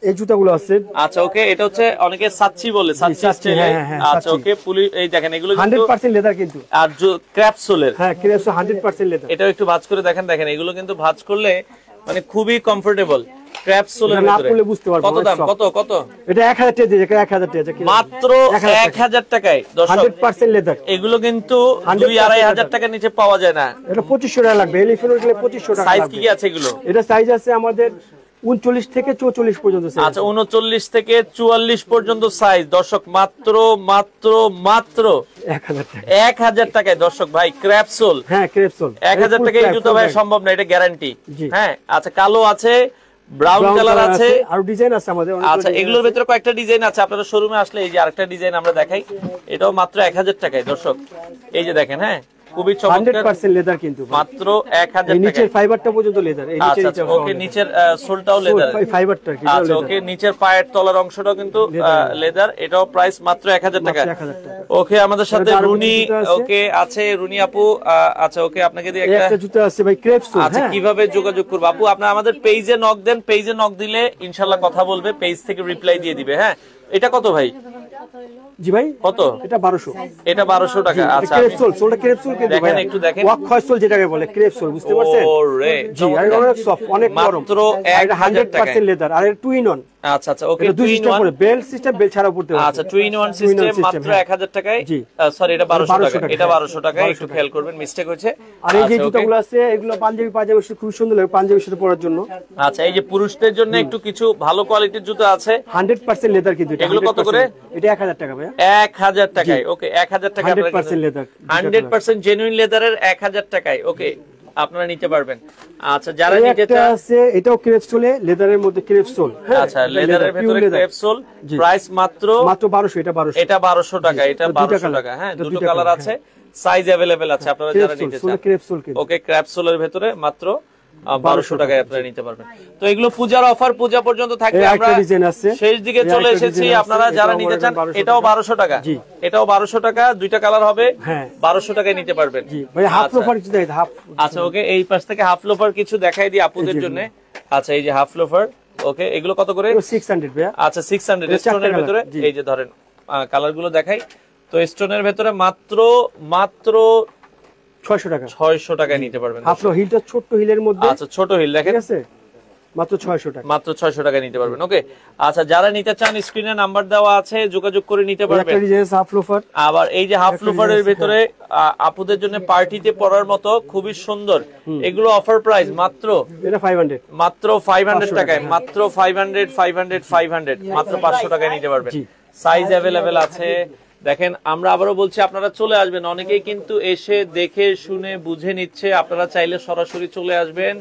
এই জুতাগুলো আছে। আচ্ছা, ওকে, এটা হচ্ছে অনেকে সাচ্চি বলে, সাচ্চি স্টাইল। আচ্ছা, ওকে, পুলিশ, এই দেখেন, এগুলো 100% লেদার কিন্তু, আর ক্র্যাপ সোলের। হ্যাঁ, ক্র্যাপ 100% লেদার। এটাও একটু ভাঁজ করে দেখেন, এগুলো কিন্তু ভাঁজ করলে মানে খুবই কমফোর্টেবল। ক্র্যাপসোলের ভিতরে কত দাম, কত কত? এটা 1000 টাকা দিয়ে, 1000 টাকা মাত্র 1000 টাকায় দর্শক। 100% লেদার। এগুলো কিন্তু 2-2500 টাকার নিচে পাওয়া যায় না। এটা 2500 টাকা লাগবে, এলিফ্যান্ট গেলে 2500 টাকা। সাইজ কি কি আছে এগুলো? এটা সাইজ আছে আমাদের 39 থেকে 44 পর্যন্ত সাইজ। আচ্ছা 39 থেকে 44 পর্যন্ত সাইজ দর্শক, মাত্র মাত্র মাত্র 1000 টাকায় দর্শক ভাই। ক্র্যাপসোল, হ্যাঁ ক্র্যাপসোল 1000 টাকায় এই জুতো ভাই সম্ভব না, এটা গ্যারান্টি। হ্যাঁ আচ্ছা, কালো আছে, ব্রাউন কালার আছে, আর ডিজাইন আছে আমাদের। আচ্ছা এগুলোর ভিতরে কয়েকটা ডিজাইন আছে, আপনারা শোরুমে আসলে এই যে আরেকটা ডিজাইন আমরা দেখাই, এটাও মাত্র 1000 টাকায় দর্শক। এই যে দেখেন, হ্যাঁ খুবই চমৎকার, 100% লেদার কিন্তু মাত্র 1000 টাকা। নিচের ফাইবারটা পর্যন্ত লেদার। এই নিচের আচ্ছা ওকে, নিচের সোলটাও লেদার, ফাইবারটা কি? আচ্ছা ওকে, নিচের পায়ের তলার অংশটাও কিন্তু লেদার। এটাও প্রাইস মাত্র 1000 টাকা। ওকে, আমাদের সাথে রুনি ওকে আছে, রুনি আপু। আচ্ছা ওকে, আপনাকে দিয়ে একটা জুতো আছে ভাই ক্রেপসোল। আচ্ছা কিভাবে যোগাযোগ করব আপু? আপনারা আমাদের পেজে নক দেন, পেজে নক দিলে ইনশাআল্লাহ কথা বলবে, পেজ থেকে রিপ্লাই দিয়ে দিবে। হ্যাঁ এটা কত ভাই? জি ভাই কত? এটা 1200। এটা 1200 টাকা। আচ্ছা ক্রেপসোল, সোলটা ক্রেপসোল কিন্তু ভাই দেখেন, একটু দেখেন, ওয়াক খয়সোল যেটাকে বলে ক্রেপসোল, বুঝতে পারছেন? ওরে জি, আর অনেক সফট, অনেক নরম, মাত্র 1000 টাকা। 100% লেদার, আর টু ইন ওয়ান। আচ্ছা আচ্ছা okay, two in one belt system, belt ছাড়া পড়তে হবে। আচ্ছা টু ইন ওয়ান সিস্টেম মাত্র 1000 টাকায়। সরি এটা 1200 টাকা, এটা 1200 টাকায়, একটু খেয়াল করবেন, মিস্টেক হয়েছে। আর এই যে জুতাগুলো আছে এগুলো পাঞ্জাবি পাজামার সাথে খুব সুন্দর লাগে, পাঞ্জাবির সাথে পরার জন্য। আচ্ছা এই যে পুরুষদের জন্য একটু কিছু ভালো কোয়ালিটির জুতা আছে, 100% লেদার কিন্তু। এগুলো কত করে? এটা 1000 টাকা ভাই। 1000 টাকায়। ওকে 1000 টাকা, 100% লেদার, 100% জেনুইন লেদারের 1000 টাকায়। ওকে আপনারা নিতে পারবেন। আচ্ছা যারা নিতে চান, আছে এটাও ক্রেপসোলে, লেদারের মধ্যে ক্রেপসোল। আচ্ছা লেদারের ভিতরে ক্রেপসোল, প্রাইস মাত্র 1200। এটা 1200, এটা 1200 টাকা, এটা 1200 টাকা। হ্যাঁ দুটো কালার আছে, সাইজ अवेलेबल আছে, আপনারা যারা নিতে চান। ওকে ক্রেপসোলের ভিতরে মাত্র 1200 টাকায় আপনারা নিতে পারবেন। তো এগুলো পূজার অফার, পূজা পর্যন্ত থাকবে। আমরা শেষ দিকে চলে এসেছি, আপনারা যারা নিতে চান এটাও 1200 টাকা, এটাও 1200 টাকা, দুইটা কালার হবে, 1200 টাকায় নিতে পারবেন। ভাই হাফ লোফার কিছু দেখাই, হাফ। আচ্ছা ওকে, এই পাশ থেকে হাফ লোফার কিছু দেখাই দিই আপুদের জন্য। আচ্ছা এই যে হাফ লোফার, ওকে এগুলো কত করে? 600 ভাই। আচ্ছা 600 স্টোনের ভিতরে। এই যে ধরেন কালার গুলো দেখাই, তো স্টোনের ভিতরে মাত্র মাত্র 600 টাকা, 600 টাকায় নিতে পারবেন। হাফ হিলটা ছোট হিলের মধ্যে। আচ্ছা ছোট হিল দেখেন, ঠিক আছে, মাত্র 600 টাকা, মাত্র 600 টাকায় নিতে পারবেন। ওকে আচ্ছা যারা নিতে চান স্ক্রিনে নাম্বার দেওয়া আছে, যোগাযোগ করে নিতে পারবেন। একটা ডিজাইন হাফ লোফার। আবার এই যে হাফ লোফারের ভিতরে আপুদের জন্য পার্টিতে পরার মতো খুবই সুন্দর, এগুলো অফার প্রাইস মাত্র, এটা 500, মাত্র 500 টাকায়, মাত্র 500 মাত্র 500 টাকায় নিতে পারবেন। সাইজ अवेलेबल আছে। দেখেন আমরা আবারও বলছি, আপনারা চলে আসবেন, অনেকেই কিন্তু এসে দেখে শুনে বুঝে নিচ্ছে, আপনারা চাইলে সরাসরি চলে আসবেন।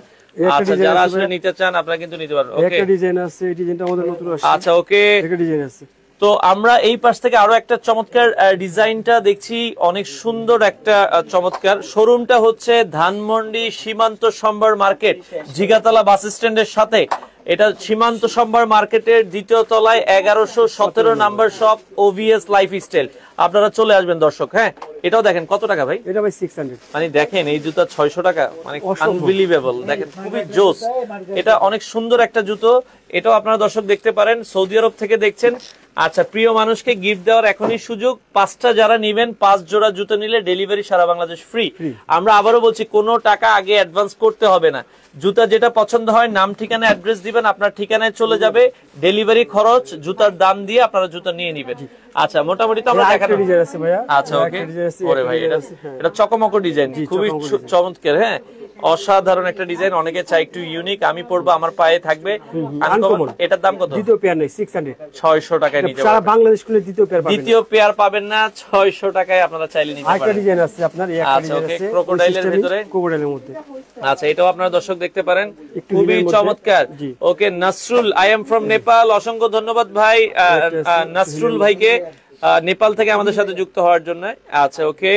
আচ্ছা যারা আসলে নিতে চান আপনারা কিন্তু নিতে পারবেন। ওকে একটা ডিজাইন আছে, এই ডিজাইনটা আমাদের নতুন আসছে। আচ্ছা ওকে, একটা ডিজাইন আছে। তো আমরা এই পাশ থেকে আরো একটা চমৎকার ডিজাইনটা দেখছি, অনেক সুন্দর একটা চমৎকার। শোরুমটা হচ্ছে ধানমন্ডি সীমান্ত সম্ভার মার্কেট, জিগাতলা বাস স্ট্যান্ডের সাথে। এটা সীমান্ত সম্ভার মার্কেটের দ্বিতীয় তলায় 1117 নাম্বার শপ, ওভিএস লাইফস্টাইল। আপনারা চলে আসবেন দর্শক। হ্যাঁ এটাও দেখেন কত টাকা ভাই? এটা ভাই 600। মানে দেখেন এই জুতা 600 টাকা, মানে আনবিলিভেবল। দেখেন খুবই জোস, এটা অনেক সুন্দর একটা জুতো। এটাও আপনারা দর্শক দেখতে পারেন, সৌদি আরব থেকে দেখছেন। আচ্ছা প্রিয় মানুষকে গিফট দেওয়ার এখনই সুযোগ, 5টা যারা নিবেন 5 জোড়া জুতো নিলে ডেলিভারি সারা বাংলাদেশ ফ্রি। আমরা আবারও বলছি, কোনো টাকা আগে অ্যাডভান্স করতে হবে না। জুতা যেটা পছন্দ হয় নাম ঠিকানা অ্যাড্রেস দিবেন, আপনার ঠিকানায় চলে যাবে, ডেলিভারি খরচ জুতার দাম দিয়ে আপনারা জুতা নিয়ে নেবেন। আচ্ছা মোটামুটি তো আমরা দেখানো। আচ্ছা ওকে, ওরে ভাই এটা চকমকো ডিজাইন, খুবই চমৎকার। হ্যাঁ অসাধারণ একটা ডিজাইন, অনেকে চাই একটু ইউনিক, আমি পরবো আমার পায়ে থাকবে। এটার দাম কত? দ্বিতীয় পেয়ার নেই, 600 টাকায় নিতে পারবেন। সারা বাংলাদেশ খুলে দ্বিতীয় পেয়ার পাবেন, দ্বিতীয় পেয়ার পাবেন না, 600 টাকায় আপনারা চাইলে নিতে পারেন। একটা ডিজাইন আছে আপনার, এই একটা ডিজাইন আছে ক্রোকোডাইলের ভিতরে, ক্রোকোডাইলের মধ্যে। আচ্ছা এটাও আপনারা দর্শক দেখতে পারেন, খুবই চমৎকার। Okay Nasrul, I am from Nepal, অসংখ্য ধন্যবাদ ভাই নাসরুল ভাইকে নেপাল থেকে আমাদের সাথে যুক্ত হওয়ার জন্য। আচ্ছা ওকে,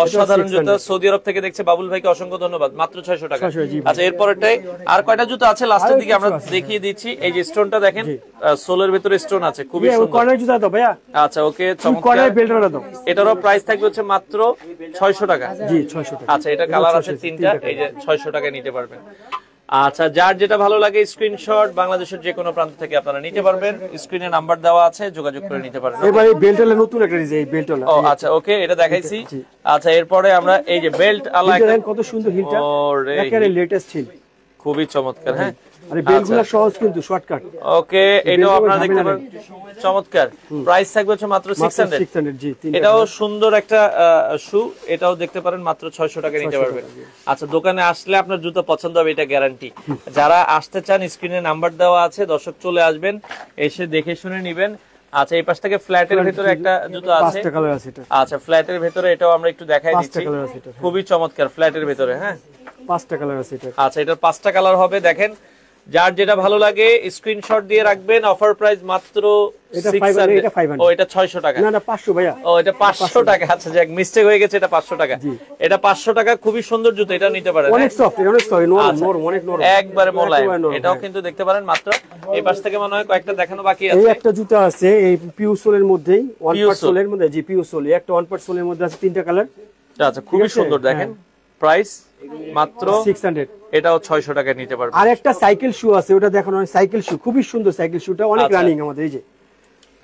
অসাধারণ জুতা, সৌদি আরব থেকে দেখছে বাবুল ভাইকে অসংখ্য ধন্যবাদ, মাত্র 600 টাকা। আচ্ছা এরপরটাই আর কয়টা জুতা আছে লাস্টের দিকে আমরা দেখিয়ে দিচ্ছি। এই যে স্টোনটা দেখেন, সোলের ভিতরে স্টোন আছে, খুবই সুন্দর কর্নার জুতা দাও ভাইয়া। আচ্ছা ওকে চমৎকার, বেল্টটা দাও। এটারও প্রাইস থাকবে হচ্ছে মাত্র 600 টাকা। জি 600 টাকা। আচ্ছা এটা কালার আছে 3টা, এই যে 600 টাকায় নিতে পারবেন। আচ্ছা যার যেটা ভালো লাগে স্ক্রিনশট বাংলাদেশের যে কোনো প্রান্ত থেকে আপনারা নিতে পারবেন, স্ক্রিনে নাম্বার দেওয়া আছে, যোগাযোগ করে নিতে পারবেন। এবার এই বেল্টটা নতুন একটা ডিজাইন, এই বেল্টটা। ও আচ্ছা ওকে, এটা দেখাইছি। আচ্ছা এরপরে আমরা এই যে বেল্ট আলা, কত সুন্দর হিলটা, একেবারে লেটেস্ট হিল, খুবই চমৎকার। হ্যাঁ আরে বেলগুলো সহজ কিন্তু শর্টকাট। ওকে, এটাও আপনারা দেখতে পারেন, চমৎকার। প্রাইস থাকবে হচ্ছে মাত্র 600। জি, এটাও সুন্দর একটা শু, এটাও দেখতে পারেন মাত্র 600 টাকা নিতে পারবেন। আচ্ছা, দোকানে আসলে আপনার জুতো পছন্দ হবে, এটা গ্যারান্টি। যারা আসতে চান স্ক্রিনে নাম্বার দেওয়া আছে, দর্শক চলে আসবেন, এসে দেখে শুনে নেবেন। আচ্ছা, এই পাশ থেকে ফ্ল্যাটের ভিতরে একটা জুতো আছে। আচ্ছা, ফ্ল্যাটের ভিতরে এটাও আমরা একটু দেখাই দিচ্ছি, খুবই চমৎকার ফ্ল্যাটের ভিতরে। হ্যাঁ, 5টা কালার আছে এটা। আচ্ছা, এটার 5টা কালার হবে। দেখেন, যার যেটা ভালো লাগে স্ক্রিনশট দিয়ে রাখবেন। অফার প্রাইস মাত্র 600। এটা 500। ও, এটা 600 টাকা। না না 500 ভাইয়া। ও, এটা 500 টাকা। আচ্ছা, যাক, মিস্টেক হয়ে গেছে, এটা 500 টাকা। এটা 500 টাকা, খুবই সুন্দর জুতো, এটা নিতে পারেন। অনেক সফট, অনেক সফট, নরম, অনেক নরম, একবারে মোলায়েম। এটাও কিন্তু দেখতে পারেন মাত্র। এই পাশ থেকে মনে হয় কয়েকটা দেখানো বাকি আছে। এই একটা জুতো আছে এই পিউ সোলের মধ্যেই, ওয়ান পার্ট সোলের মধ্যে। জি, পিউ সোল, একটা ওয়ান পার্ট সোলের মধ্যে আছে 3টা কালার। আচ্ছা, খুবই সুন্দর। দেখেন, প্রাইস মাত্র 600। এটাও 600 টাকায় নিতে পারবেন। আর একটা সাইকেল শু আছে, ওটা দেখানো হয়, সাইকেল শু, খুবই সুন্দর সাইকেল শুটা, অনেক রানিং আমাদের। এই যে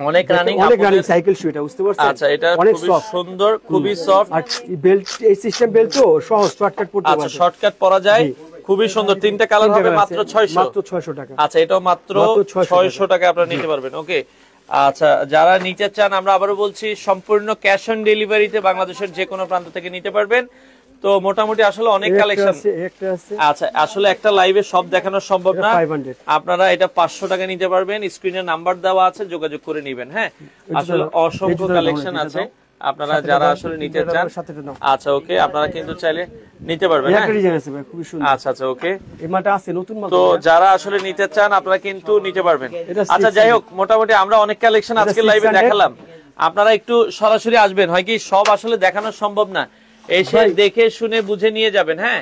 অনেক রানিং সাইকেল শু, এটা বুঝতে পারছেন? আচ্ছা, এটা খুবই সুন্দর, খুবই সফট। আর বেল্ট, এই সিস্টেম বেল্ট তো সহজ, শর্টকাট পড়তে পারবে। আচ্ছা, শর্টকাট পরা যায়, খুবই সুন্দর। 3টা কালার হবে, মাত্র 600। মাত্র 600 টাকা। আচ্ছা, এটাও মাত্র 600 টাকা আপনারা নিতে পারবেন। ওকে, আচ্ছা, যারা নিতে চান, আমরা আবারও বলছি, সম্পূর্ণ ক্যাশ অন ডেলিভারিতে বাংলাদেশের যে কোনো প্রান্ত থেকে নিতে পারবেন। তো মোটামুটি আসলে অনেক কালেকশন। আচ্ছা, আসলে একটা লাইভে সব দেখানো সম্ভব না, আপনারা এটা 500 টাকা নিতে পারবেন। স্ক্রিনে নাম্বার দেওয়া আছে, যোগাযোগ করে নেবেন। হ্যাঁ, আসলে অসংখ্য কালেকশন আছে, আপনারা যারা আসলে নিতে চান। আচ্ছা, ওকে, আপনারা কিন্তু চাইলে নিতে পারবেন। আচ্ছা আচ্ছা, ওকে, তো যারা আসলে নিতে চান আপনারা কিন্তু নিতে পারবেন। আচ্ছা, যাই হোক, মোটামুটি আমরা অনেক কালেকশন আজকে লাইভে দেখালাম। আপনারা একটু সরাসরি আসবেন, হয় কি সব আসলে দেখানো সম্ভব না, এসে দেখে শুনে বুঝে নিয়ে যাবেন। হ্যাঁ,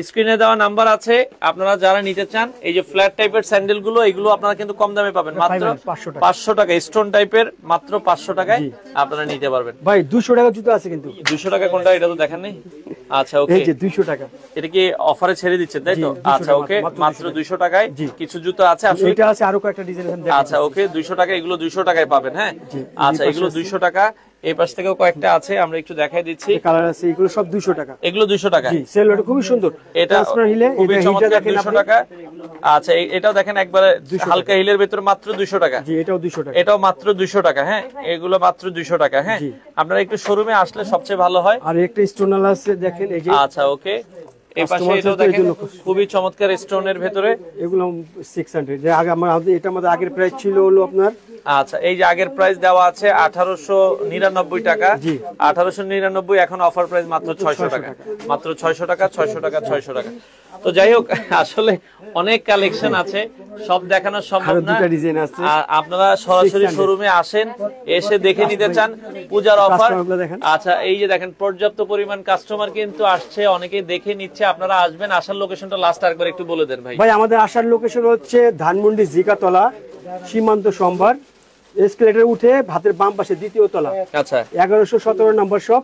স্ক্রিনে দেওয়া নাম্বার আছে, আপনারা যারা নিতে চান। এই যে ফ্ল্যাট টাইপের স্যান্ডেল গুলো, এগুলো আপনারা কিন্তু কম দামে পাবেন, মাত্র 500 টাকা। স্টোন টাইপের মাত্র 500 টাকায় আপনারা নিতে পারবেন। ভাই 200 টাকা জুতো আছে কিন্তু। 200 টাকা কোনটা, এটা তো দেখেন নাই। আচ্ছা, ওকে, এই যে 200 টাকা, এটা কি অফারে ছেড়ে দিচ্ছেন, তাই তো? আচ্ছা, ওকে, মাত্র 200 টাকায় কিছু জুতো আছে। আসলে এটা আছে, আরো কয়েকটা ডিজাইন আছে। আচ্ছা, ওকে, 200 টাকা, এগুলো 200 টাকায় পাবেন। হ্যাঁ, আচ্ছা, এগুলো 200 টাকা। এই পাশ থেকেও কয়েকটা আছে, আমরা একটু দেখাই দিচ্ছি। কালার আছে, এগুলো সব 200 টাকা। এগুলো 200 টাকা। জি, সেলটা খুবই সুন্দর, এটা খুবই চমৎকার, 200 টাকা। আচ্ছা, এটাও দেখেন একবারে হালকা হিলের ভিতরে, মাত্র 200 টাকা। জি, এটাও 200 টাকা। এটাও মাত্র 200 টাকা। হ্যাঁ, এগুলো মাত্র 200 টাকা। হ্যাঁ, আপনারা একটু শোরুমে আসলে সবচেয়ে ভালো হয়। আর একটা স্টোনাল আছে, দেখেন এই যে। আচ্ছা, ওকে, এই পাশে এটাও দেখেন, খুবই চমৎকার স্টোনের ভিতরে। এগুলো 600। যে আগে এটা আমাদের আগের প্রাইস ছিল হলো আপনার। আচ্ছা, এই যে আগের প্রাইস দেওয়া আছে 1899 টাকা। 1899, এখন অফার প্রাইস মাত্র 600 টাকা। মাত্র 600 টাকা, 600 টাকা, 600 টাকা। তো যাই হোক, আসলে অনেক কালেকশন আছে, সব দেখানো সম্ভব না। আপনারা সরাসরি শোরুমে আসেন, এসে দেখে নিতে চান। পূজার অফার। আচ্ছা, এই যে দেখেন, পর্যাপ্ত পরিমাণ কাস্টমার কিন্তু আসছে, অনেকেই দেখে নিচ্ছে। আপনারা আসবেন, আসার লোকেশনটা লাস্ট একবার একটু বলে দেন ভাই। ভাই, আমাদের আসার লোকেশন হচ্ছে ধানমন্ডি জিকাতলা, সীমান্ত সম্ভার, এসকেলেটর উঠে ভাতের বাম পাশে দ্বিতীয় তলা। আচ্ছা, 1117 number shop,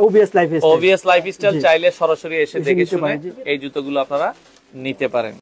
OBS lifestyle. OBS lifestyle. চাইলে সরাসরি এসে দেখে শুনে এই জুতোগুলো আপনারা নিতে পারেন।